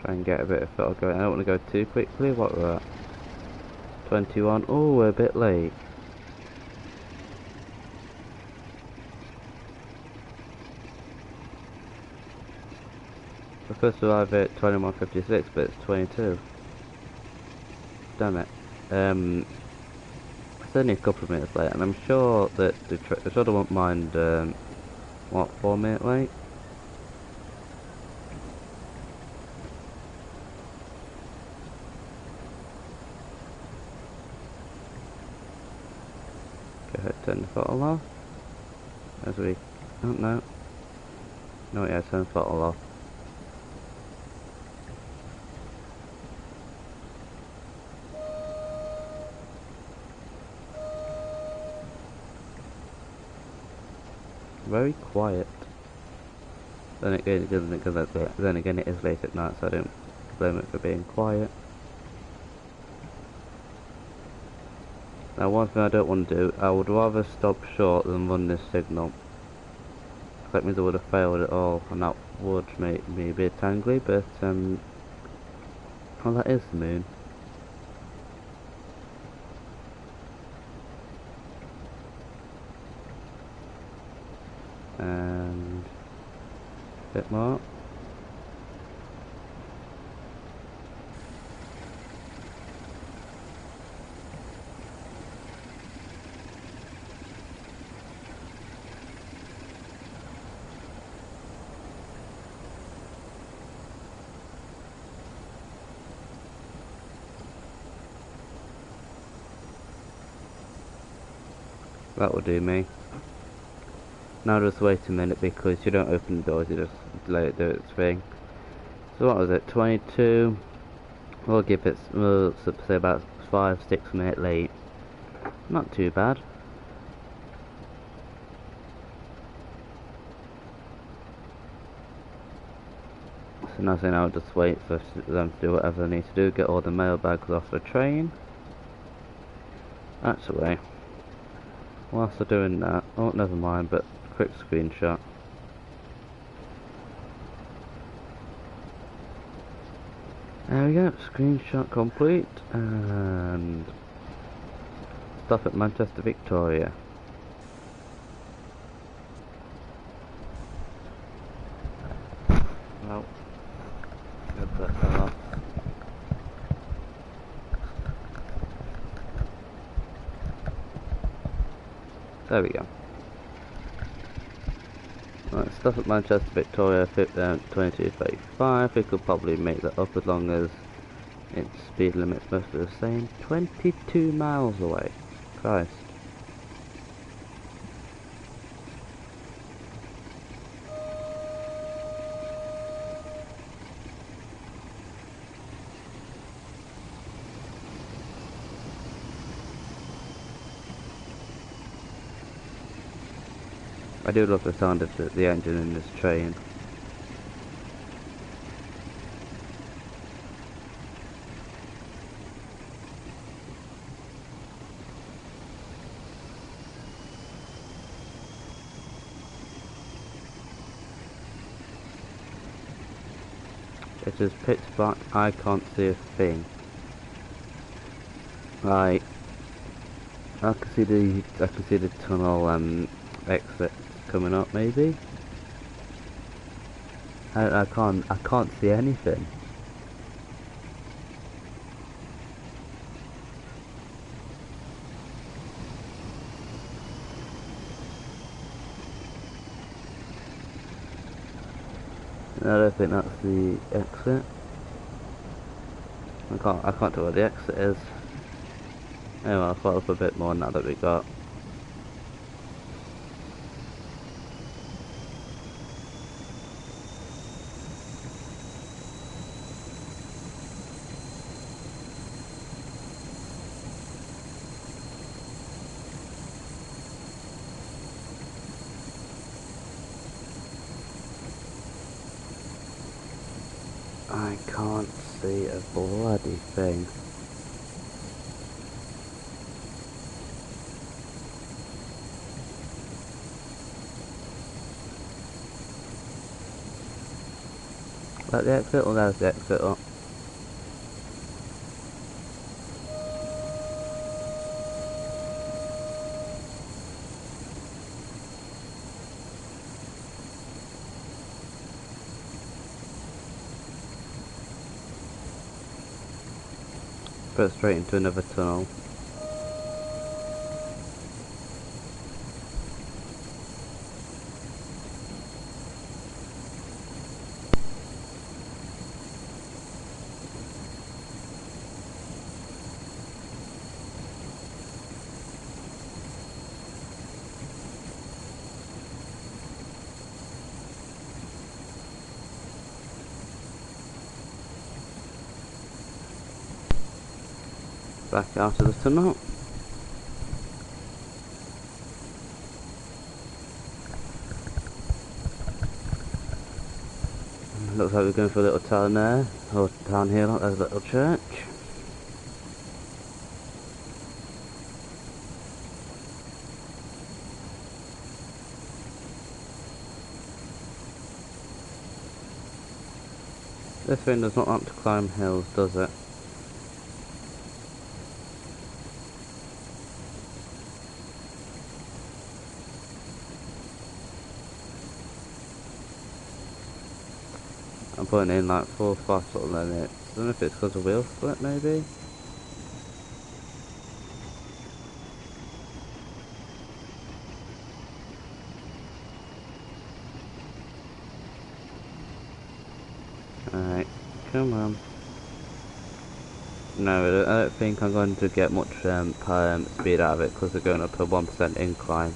Try and get a bit of throttle going. I don't want to go too quickly. What we're at? 21. Oh, we're a bit late. We're supposed to arrive at 21:56, but it's 22. Damn it. It's only a couple of minutes late, and I'm sure that the driver won't mind what, 4 minute wait? Go ahead, turn the throttle off. As we, oh no. No, yeah, turn the throttle off. Very quiet. Then again, it doesn't, because then again it is late at night, so I don't blame it for being quiet. Now one thing I don't want to do, I would rather stop short than run this signal. That means I would have failed it all, and that would make me a bit angry, but well, that is the moon. And a bit more. That will do me. Now just wait a minute, because you don't open the doors, you just let it do its thing. So what was it, 22? We'll give it, we'll say about 5-6 minutes late. Not too bad. So now saying I'll just wait for them to do whatever they need to do, get all the mailbags off the train. Actually, whilst they're doing that, oh never mind, but quick screenshot. There we go, screenshot complete, and stop at Manchester Victoria. Well, get that fell off. There we go. Right, stuff at Manchester Victoria, 22:35. We could probably make that up as long as its speed limit's mostly the same. 22 miles away. Christ. I do love the sound of the engine in this train. It is pitch black, I can't see a thing. Right. I can see the tunnel exit coming up maybe. I can't see anything. I don't think that's the exit. I can't tell where the exit is. Anyway, I'll follow up a bit more now that we got. I can't see a bloody thing. That the exit, or there's the exit up? Put straight into another tunnel. back out of the tunnel. Looks like we're going for a little town there, or down here, like there's a little church. This thing does not want to climb hills, does it? I'm putting in like 4 throttle limits. I don't know if it's because of wheel split, maybe? Alright, come on. No, I don't think I'm going to get much speed out of it because we're going up a 1% incline.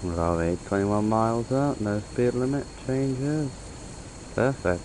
Where are we? 21 miles out, no speed limit changes. Perfect.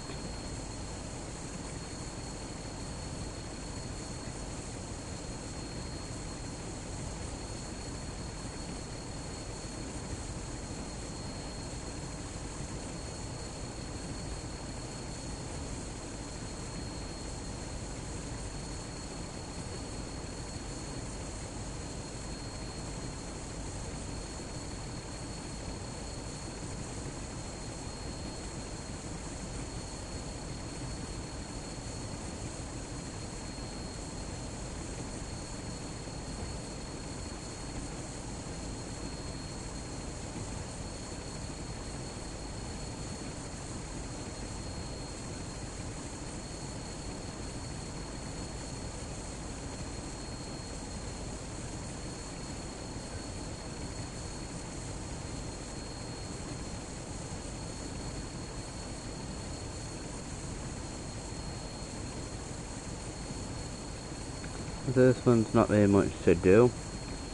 This one's not really much to do.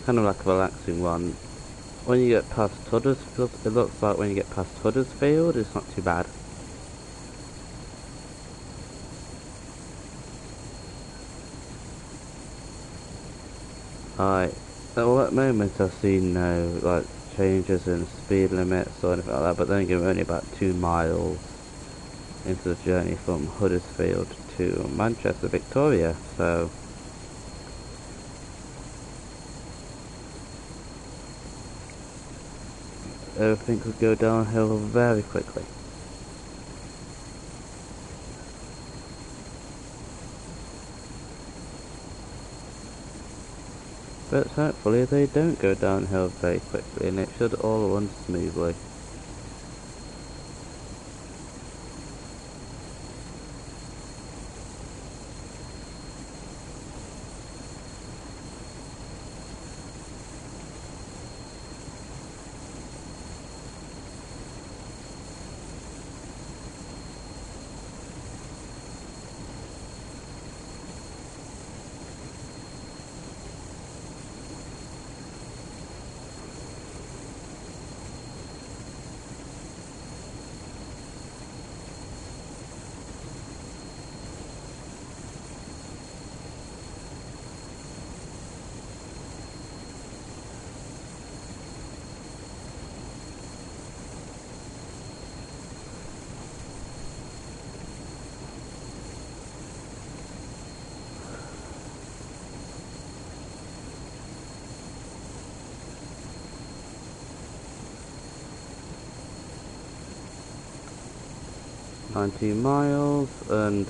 Kind of like a relaxing one. When you get past Huddersfield, it looks like when you get past Huddersfield, it's not too bad. Alright, well at the moment I've seen no like changes in speed limits or anything like that, but then again we're only about 2 miles into the journey from Huddersfield to Manchester, Victoria, so everything could go downhill very quickly. But hopefully they don't go downhill very quickly and it should all run smoothly. 19 miles, and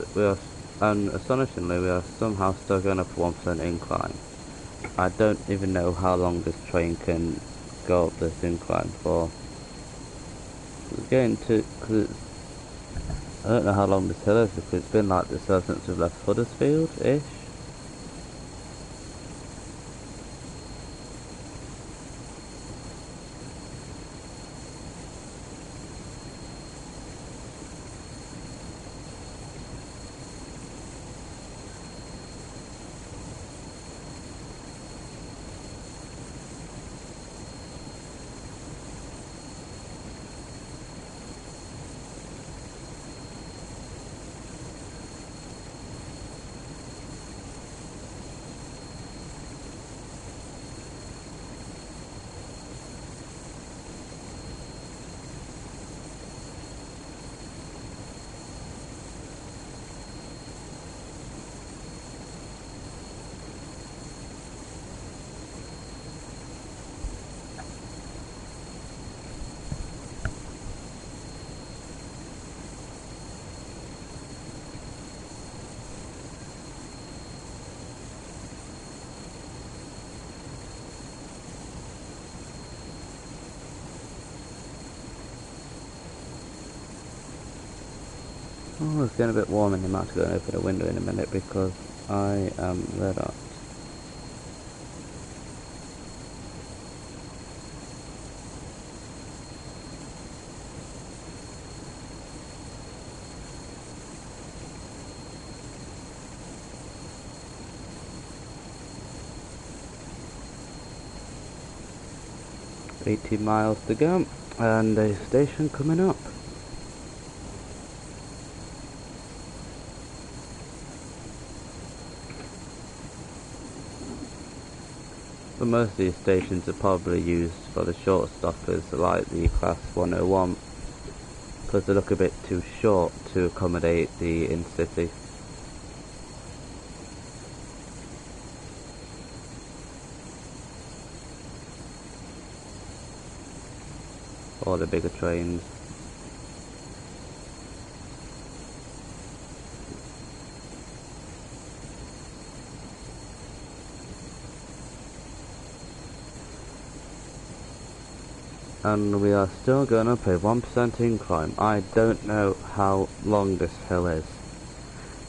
astonishingly, we are somehow still going up a 1% incline. I don't even know how long this train can go up this incline for. It's getting to, I don't know how long this hill is because it's been like this ever since we've left Huddersfield-ish. Oh, it's getting a bit warm and I might have to go and open a window in a minute because I am red hot. $80 miles to go, and a station coming up. But most of these stations are probably used for the short stoppers, like the Class 101, because they look a bit too short to accommodate the in-city. Or the bigger trains. And we are still going up a 1% incline. I don't know how long this hill is.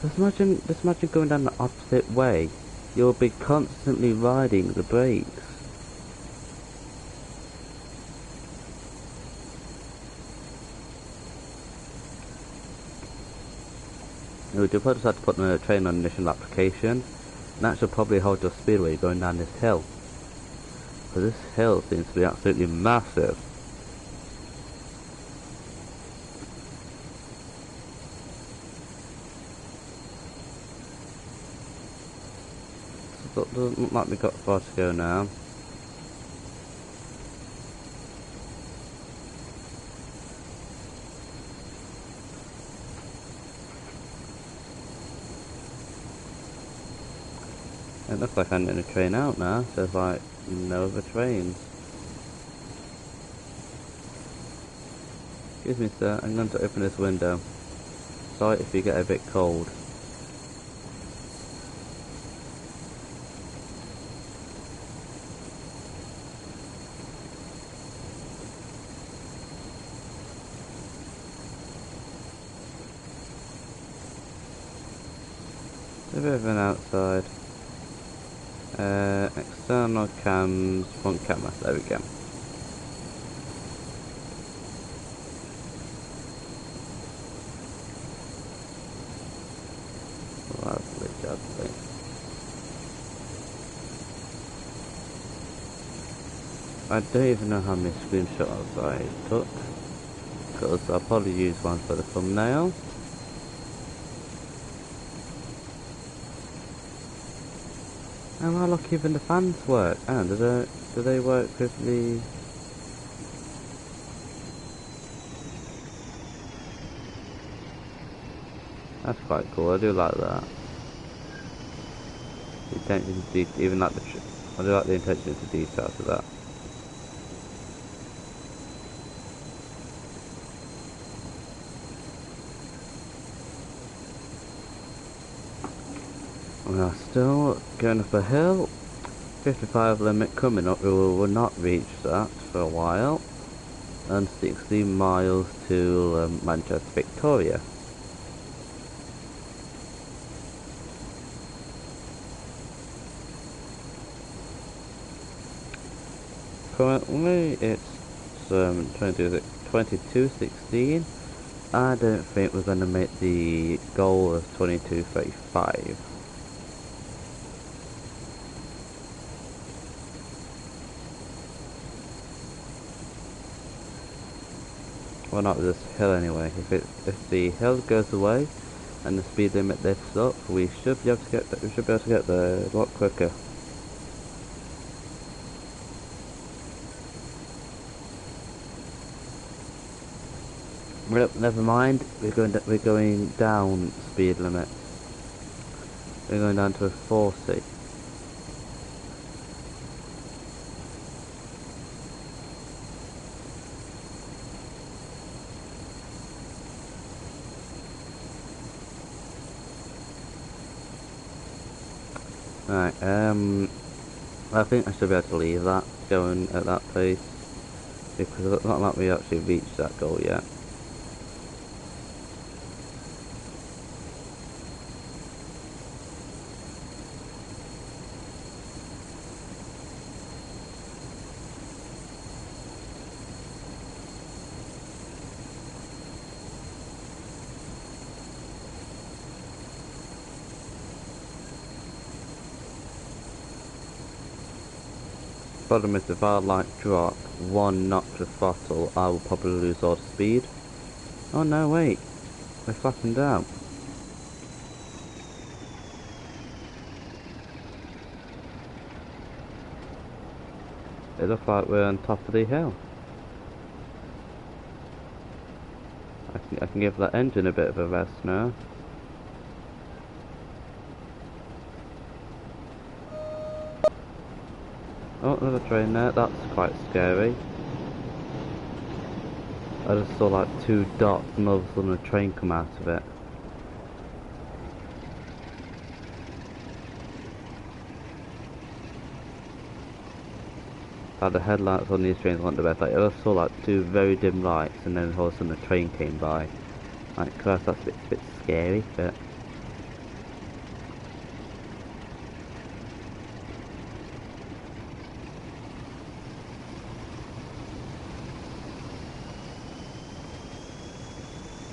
Just imagine going down the opposite way. You'll be constantly riding the brakes. You'll just have to put the train on initial application, and that should probably hold your speed while you're going down this hill. Because this hill seems to be absolutely massive. So it doesn't look like we've got far to go now. It looks like I'm getting a train out now, so there's like no other trains. Excuse me sir, I'm going to open this window. Sorry if you get a bit cold. A bit of an outside. External cams, front camera, there we go. Lovely, lovely. I don't even know how many screenshots I took, because I'll probably use one for the thumbnail. Oh well, look, even the fans work. And do they work with the... That's quite cool, I do like that. The attention to detail, even like I do like the attention to detail to that. We are still going up a hill. 55 limit coming up, we will not reach that for a while. And 16 miles to Manchester Victoria. Currently it's 22:16. I don't think we're going to make the goal of 22:35. Well, not with this hill anyway. If the hill goes away and the speed limit lifts up, we should be able to get there a lot quicker. Well, never mind. We're going down speed limit. We're going down to a 40. Right, I think I should be able to leave that going at that pace, because it's not like we actually reached that goal yet. Problem is, if I drop one notch of throttle, I will probably lose all the speed. Oh no, wait, we're flattened down. It looks like we're on top of the hill. I can give that engine a bit of a rest now. Oh, another train there, that's quite scary. I just saw like two dots and all of a sudden a train come out of it. Like the headlights on these trains weren't the best. Like I just saw like two very dim lights and then all of a sudden a train came by. Like, Christ, that's a bit scary, but...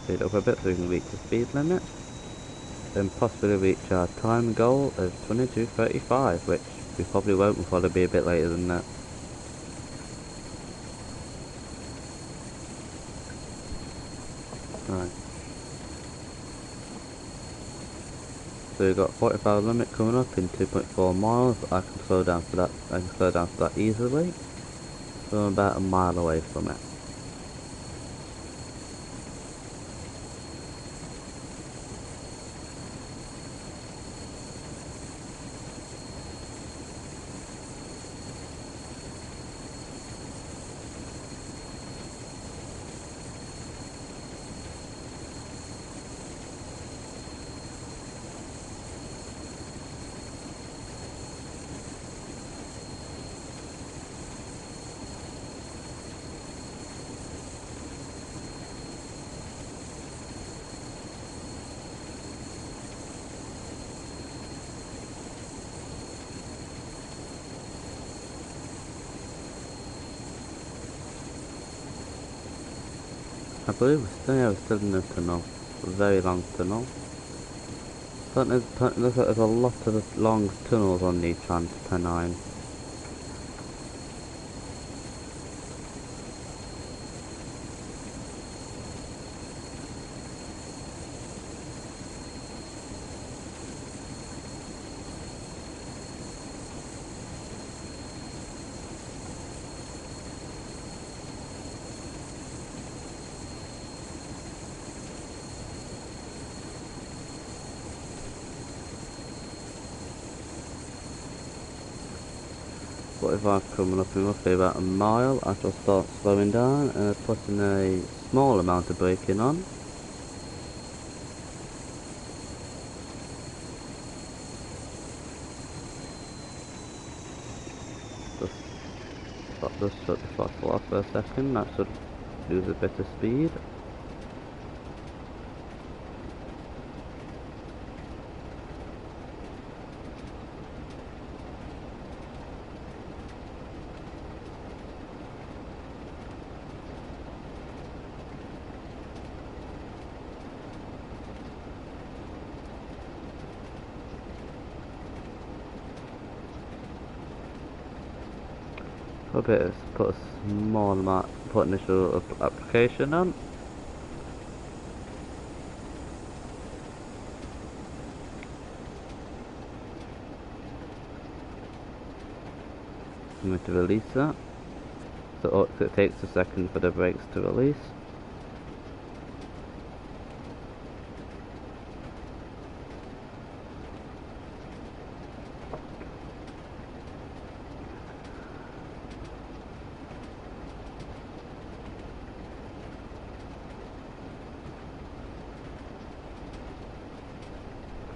Speed up a bit so we can reach the speed limit. Then possibly reach our time goal of 22:35, which we probably won't, we'll probably be a bit later than that. Right. So we've got 45 limit coming up in 2.4 miles. I can slow down for that easily. So I'm about a mile away from it. I believe we're still in the tunnel. A very long tunnel. But looks like there's a lot of long tunnels on the Trans-Pennine. But if I'm coming up in roughly about a mile, I shall start slowing down and putting a small amount of braking on. Just shut the throttle off for a second, that should lose a bit of speed. Put a small amount, put initial application on. I'm going to release that. So it takes a second for the brakes to release.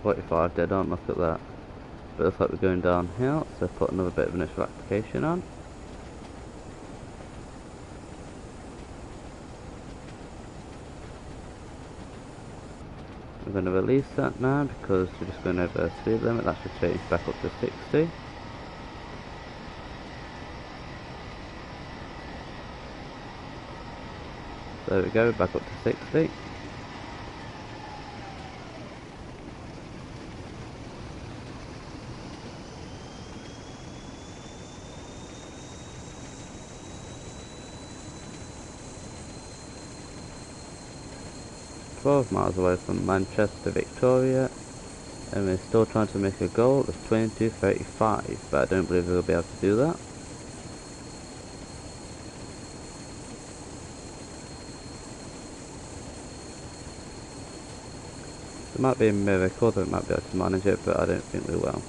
.45 dead on, look at that. But it looks like we're going downhill, so put another bit of initial application on. I'm going to release that now because we're just going over the speed limit. That should change back up to 60. There we go, back up to 60. Miles away from Manchester, Victoria, and we're still trying to make a goal of 22:35, but I don't believe we'll be able to do that. It might be a miracle that we might be able to manage it, but I don't think we will.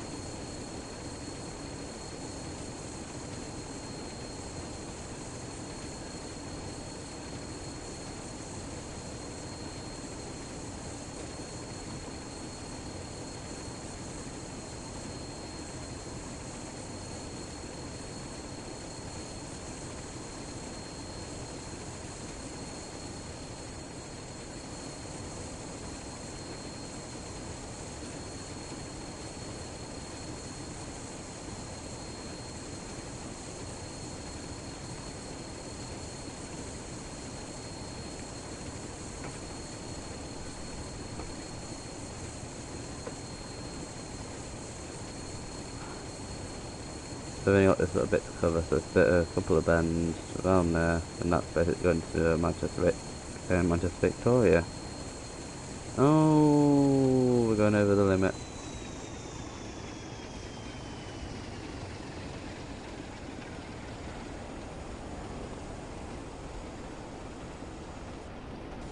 So we've only got this little bit to cover, so it's a couple of bends around there, and that's basically going to Manchester Victoria. Oh, we're going over the limit.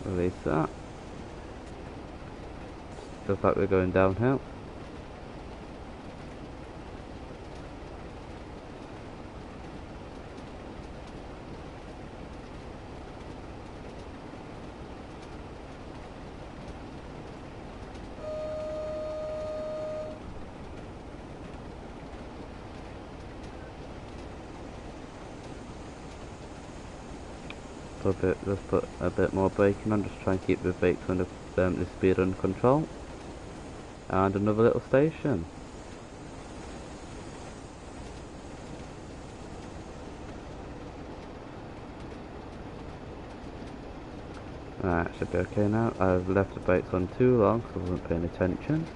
Release that. Looks like we're going downhill. Let's put a bit more braking on, just try and keep the brakes under the speed under control. And another little station. Right, should be okay now. I've left the brakes on too long because I wasn't paying attention.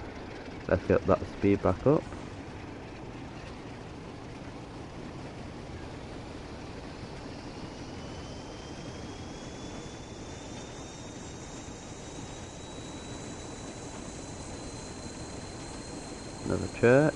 Let's get that speed back up. Another church.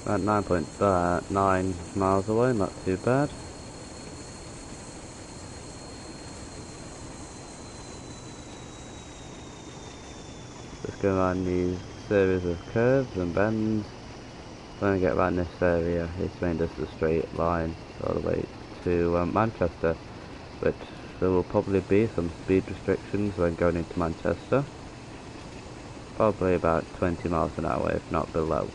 About 9.9 miles away, not too bad. Just go around these series of curves and bends. When I get around this area, it's mainly just a straight line all the way to Manchester, which there will probably be some speed restrictions when going into Manchester. Probably about 20 miles an hour, if not below.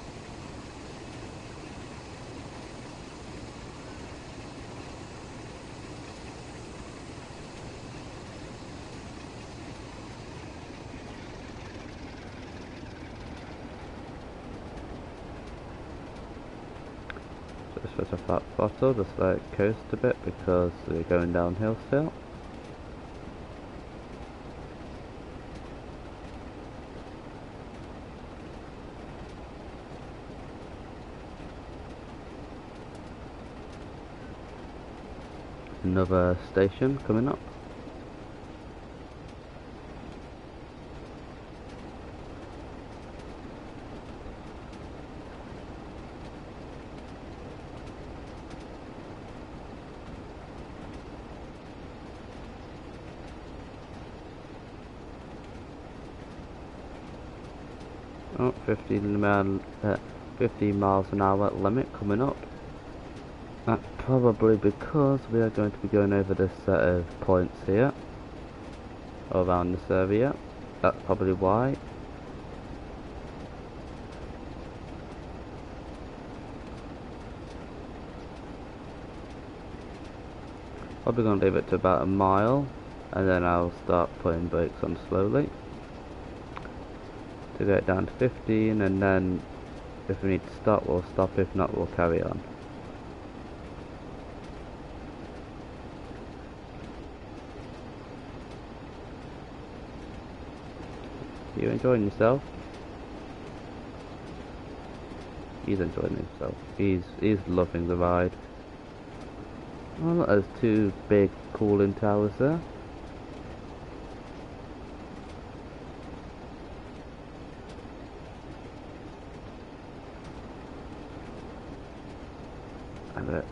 Just put a flat throttle, just let it coast a bit because we're going downhill still. Another station coming up. Oh, 50 miles an hour limit coming up. That's probably because we are going to be going over this set of points here, around this area. That's probably why. Probably going to leave it to about a mile, and then I'll start putting brakes on slowly to get down to 15, and then if we need to stop, we'll stop. If not, we'll carry on. You enjoying yourself? He's enjoying himself. He's loving the ride. Oh look, there's two big cooling towers there. And it.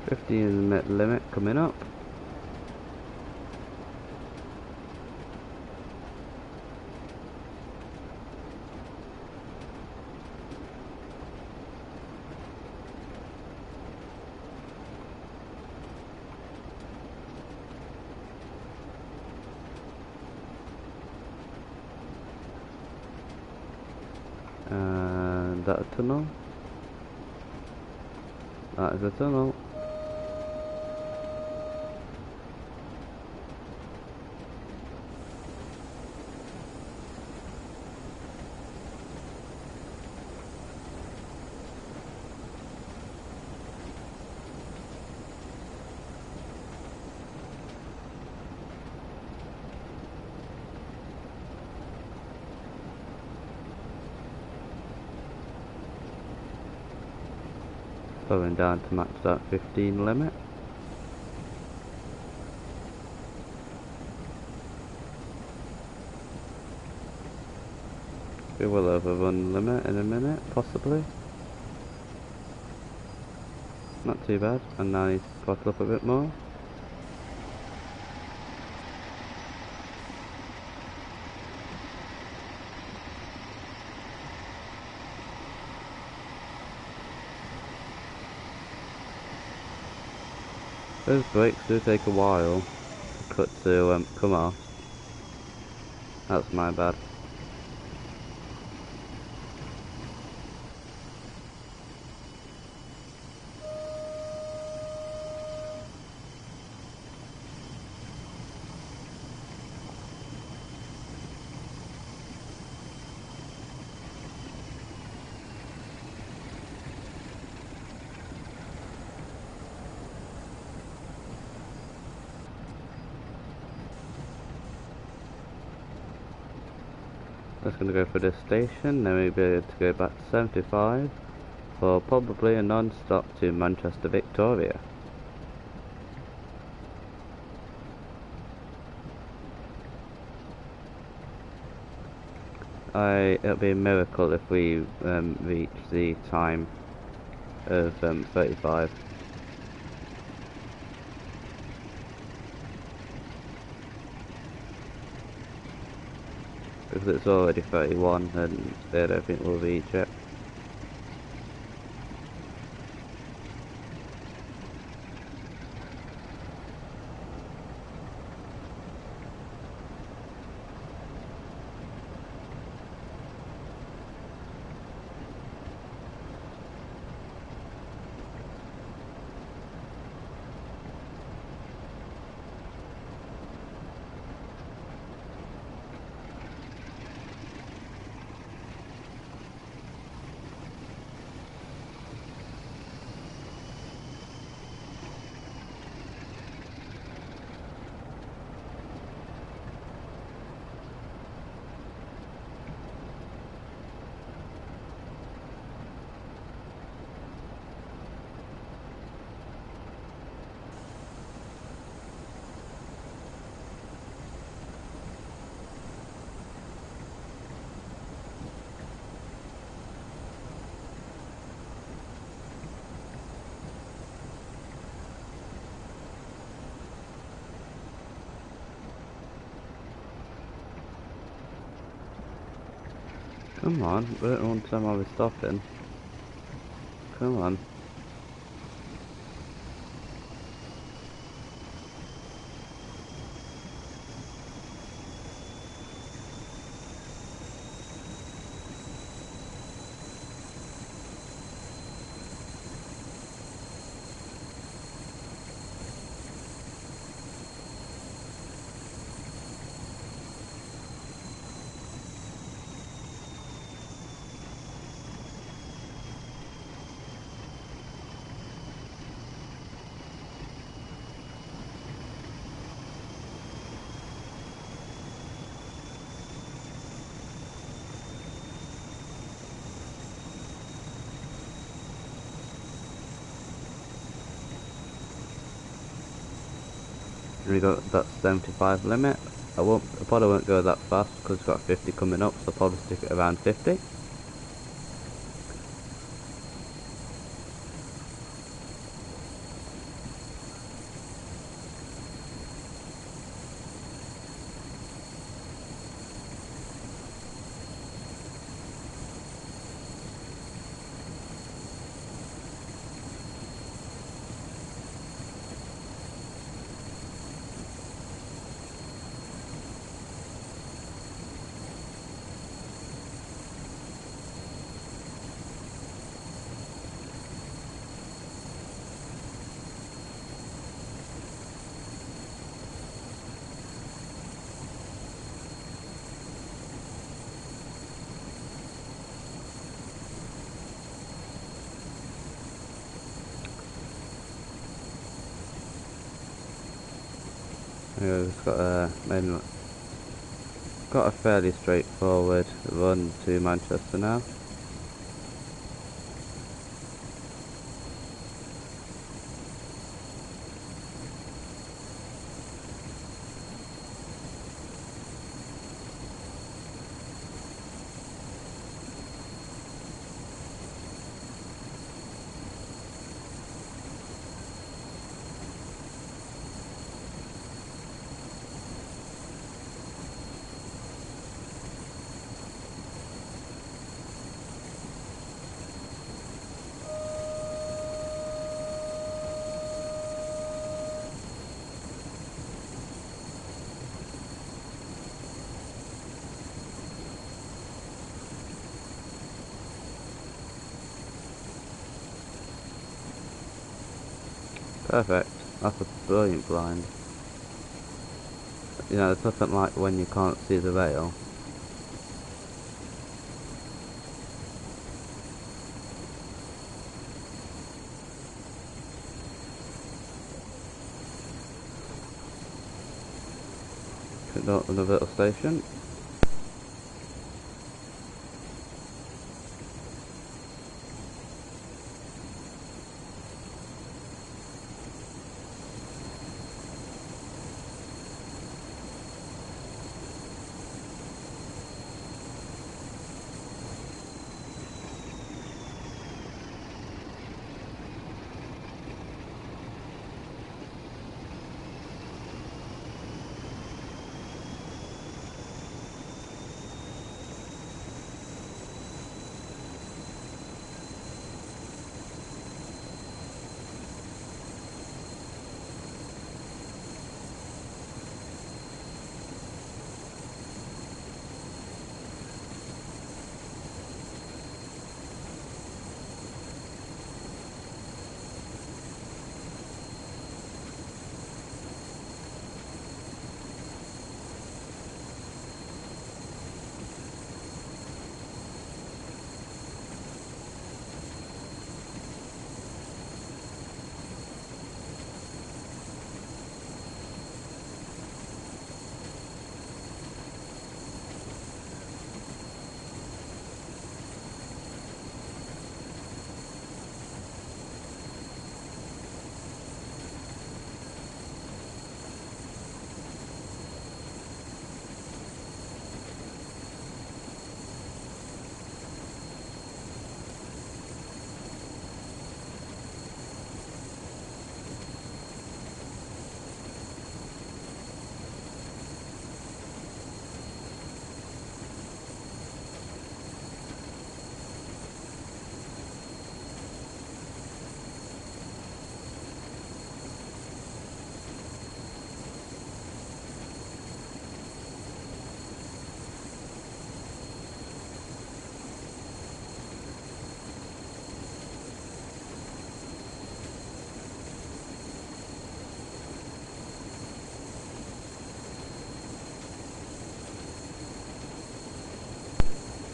15-minute limit coming up. And that a tunnel? That is a tunnel. Slowing down to match that 15 limit. We will overrun limit in a minute, possibly. Not too bad, and now I need to throttle up a bit more. Those brakes do take a while to come off. That's my bad. Just going to go for this station, then we'll be able to go back to 75 for probably a non-stop to Manchester Victoria. It'll be a miracle if we reach the time of 35. Because it's already 31 and I don't think we'll reach it. Come on, I don't want to while we're stopping. Come on. We got that 75 limit. I probably won't go that fast because it's got 50 coming up, so I'll probably stick it around 50. We've got a fairly straightforward run to Manchester now. Perfect. That's a brilliant blind. You know, there's nothing like when you can't see the rail. Another little station.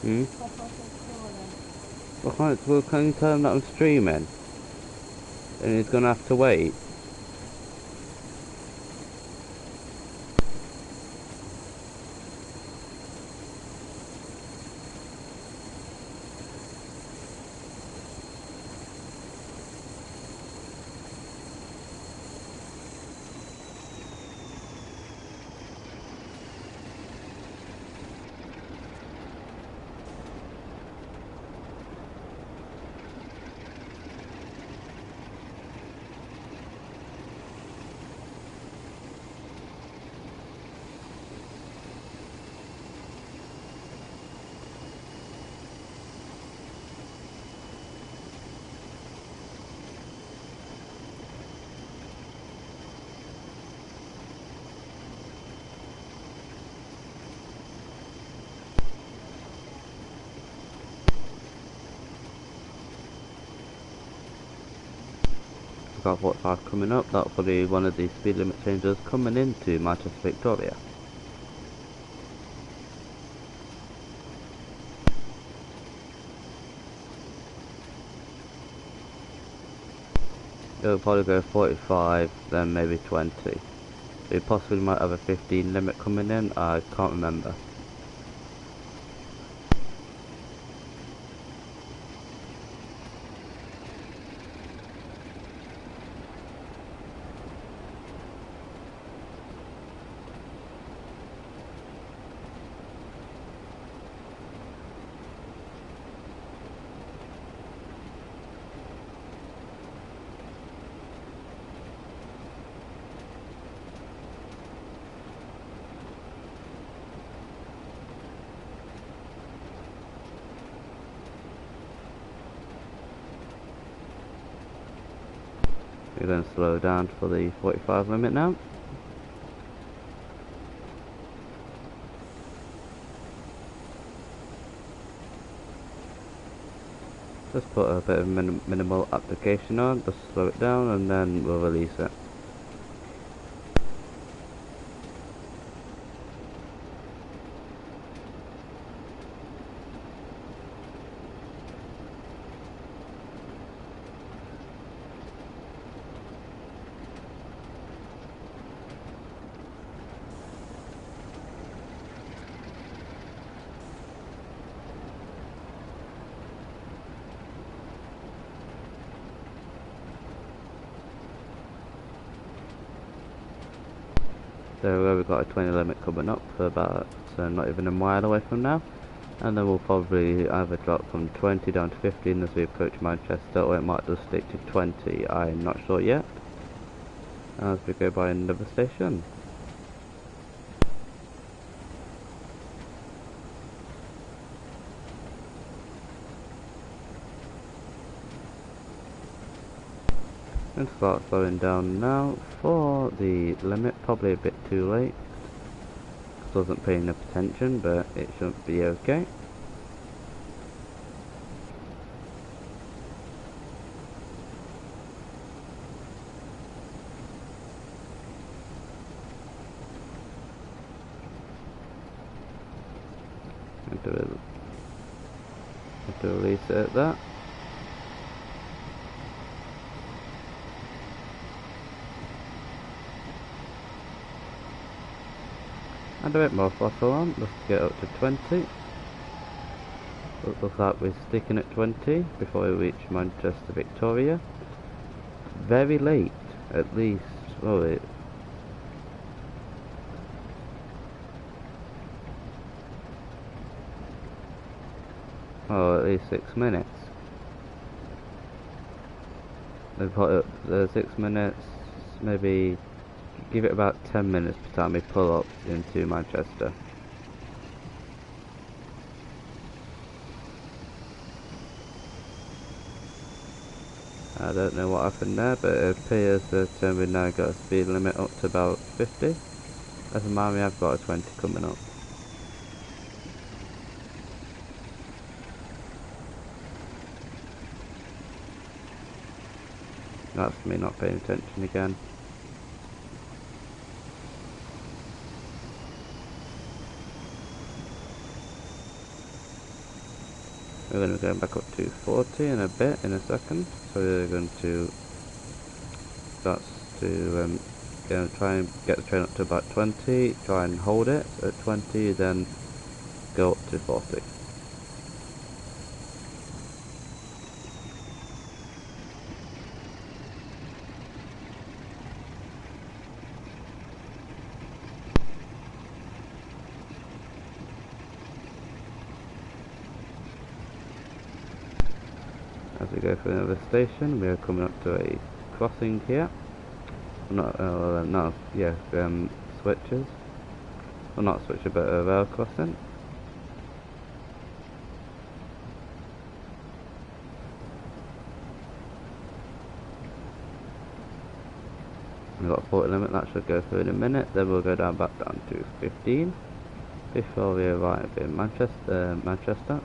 Hmm? Pop up Explorer. Well, can you tell him that I'm streaming? And he's gonna have to wait. Got 45 coming up. That'll probably be one of the speed limit changes coming into Manchester Victoria. It'll probably go 45, then maybe 20. We possibly might have a 15 limit coming in. I can't remember. We're going to slow down for the 45 limit now. Just put a bit of minimal application on, just slow it down and then we'll release it. So we've got a 20 limit coming up for about not even a mile away from now, and then we'll probably either drop from 20 down to 15 as we approach Manchester, or it might just stick to 20, I'm not sure yet, as we go by another station. And start slowing down now for the limit, probably a bit too late. Wasn't paying enough attention, but it should be okay. Have to release it at that. And a bit more throttle on, just to get up to 20. Looks like we're sticking at 20 before we reach Manchester Victoria. Very late, at least, well, at least 6 minutes. They've put up 6 minutes, maybe give it about 10 minutes by the time we pull up into Manchester. I don't know what happened there, but it appears that we've now got a speed limit up to about 50. As a remind me, I've got a 20 coming up. That's me not paying attention again. We're going to be going back up to 40 in a bit, in a second. So we're going to start to try and get the train up to about 20, try and hold it at 20, then go up to 40. As we go through another station, we are coming up to a crossing here. Switches. Well, not switches, but a rail crossing. We've got 40 limit, that should go through in a minute. Then we'll go back down to 15 before we arrive in Manchester.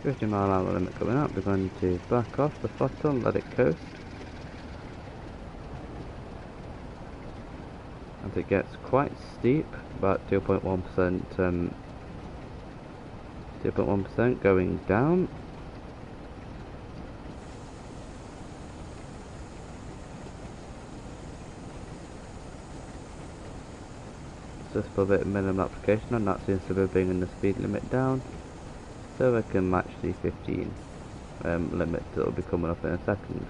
£50-mile-an-hour limit coming up. We're going to back off the throttle and let it coast. As it gets quite steep, about 2.1%, 2.1% going down. Just for a bit of minimum application, and that seems to be bringing the speed limit down, so we can match the 15 limit that will be coming up in a second.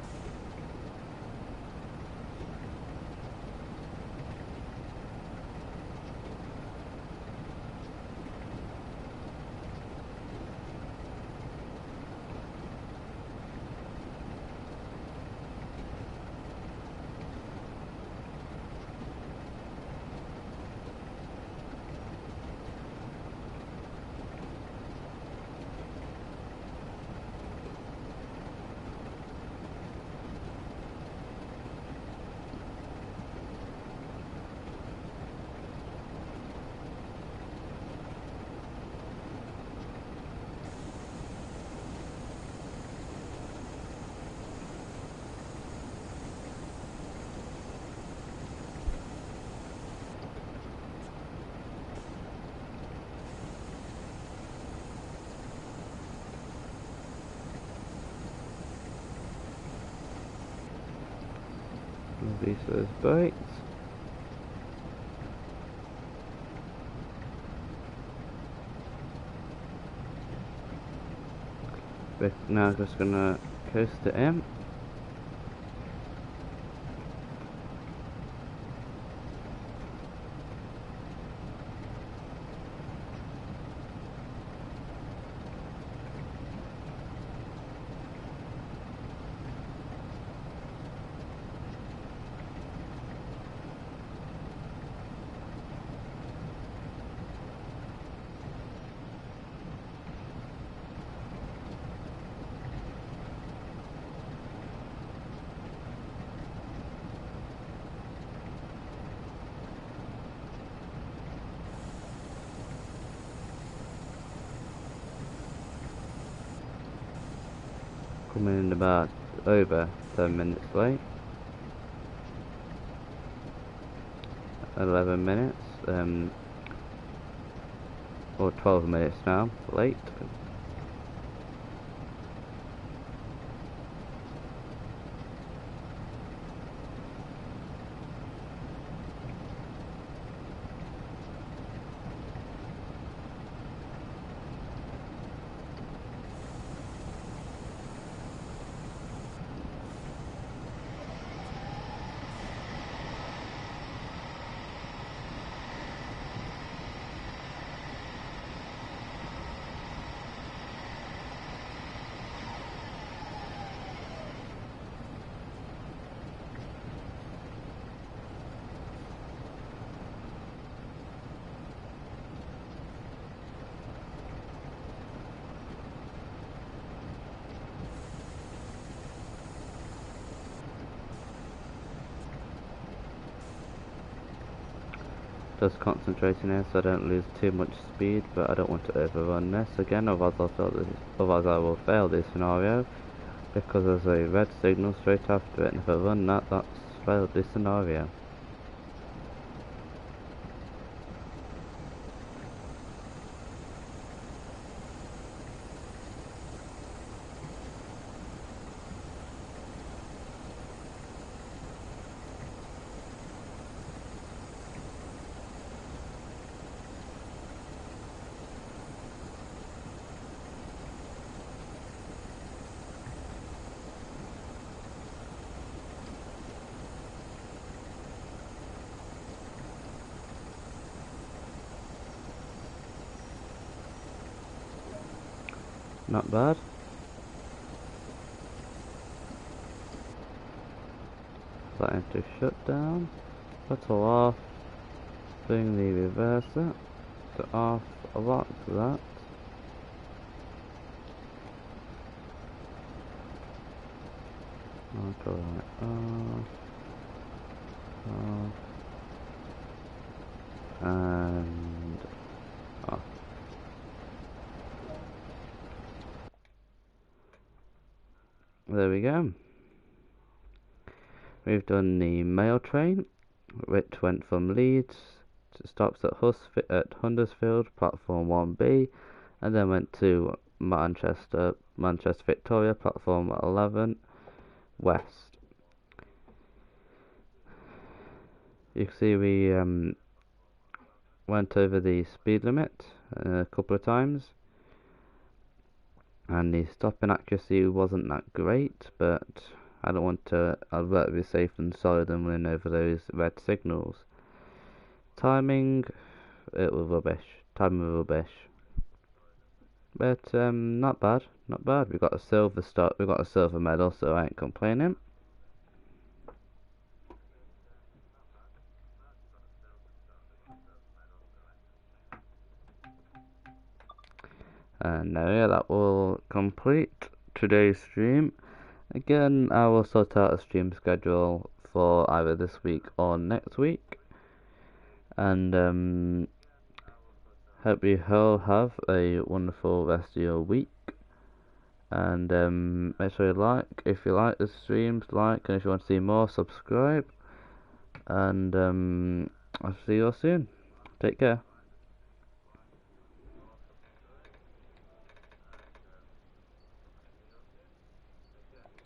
Release those brakes. We're now just gonna coast it in. Coming in about over 10 minutes late. 11 minutes, or 12 minutes now, late. just concentrating here so I don't lose too much speed, but I don't want to overrun this again, otherwise I will fail this scenario, because there's a red signal straight after it, and if I run that, that's failed this scenario. Not bad. That into shutdown. Throttle off. Bring the reverser to off. Lock that. I'll go right off. Off. And off. There we go. We've done the mail train, which went from Leeds to stops at Huddersfield, platform 1B, and then went to Manchester Victoria, platform 11 west. You can see we went over the speed limit a couple of times, and the stopping accuracy wasn't that great, but I'd rather be safe than sorry than running over those red signals. Timing, it was rubbish. Timing was rubbish. But not bad, not bad. We got a silver medal, so I ain't complaining. And yeah, that will complete today's stream. Again, I will sort out a stream schedule for either this week or next week. And hope you all have a wonderful rest of your week. And make sure you like. If you like the streams, like, and if you want to see more, subscribe. And I'll see you all soon. Take care.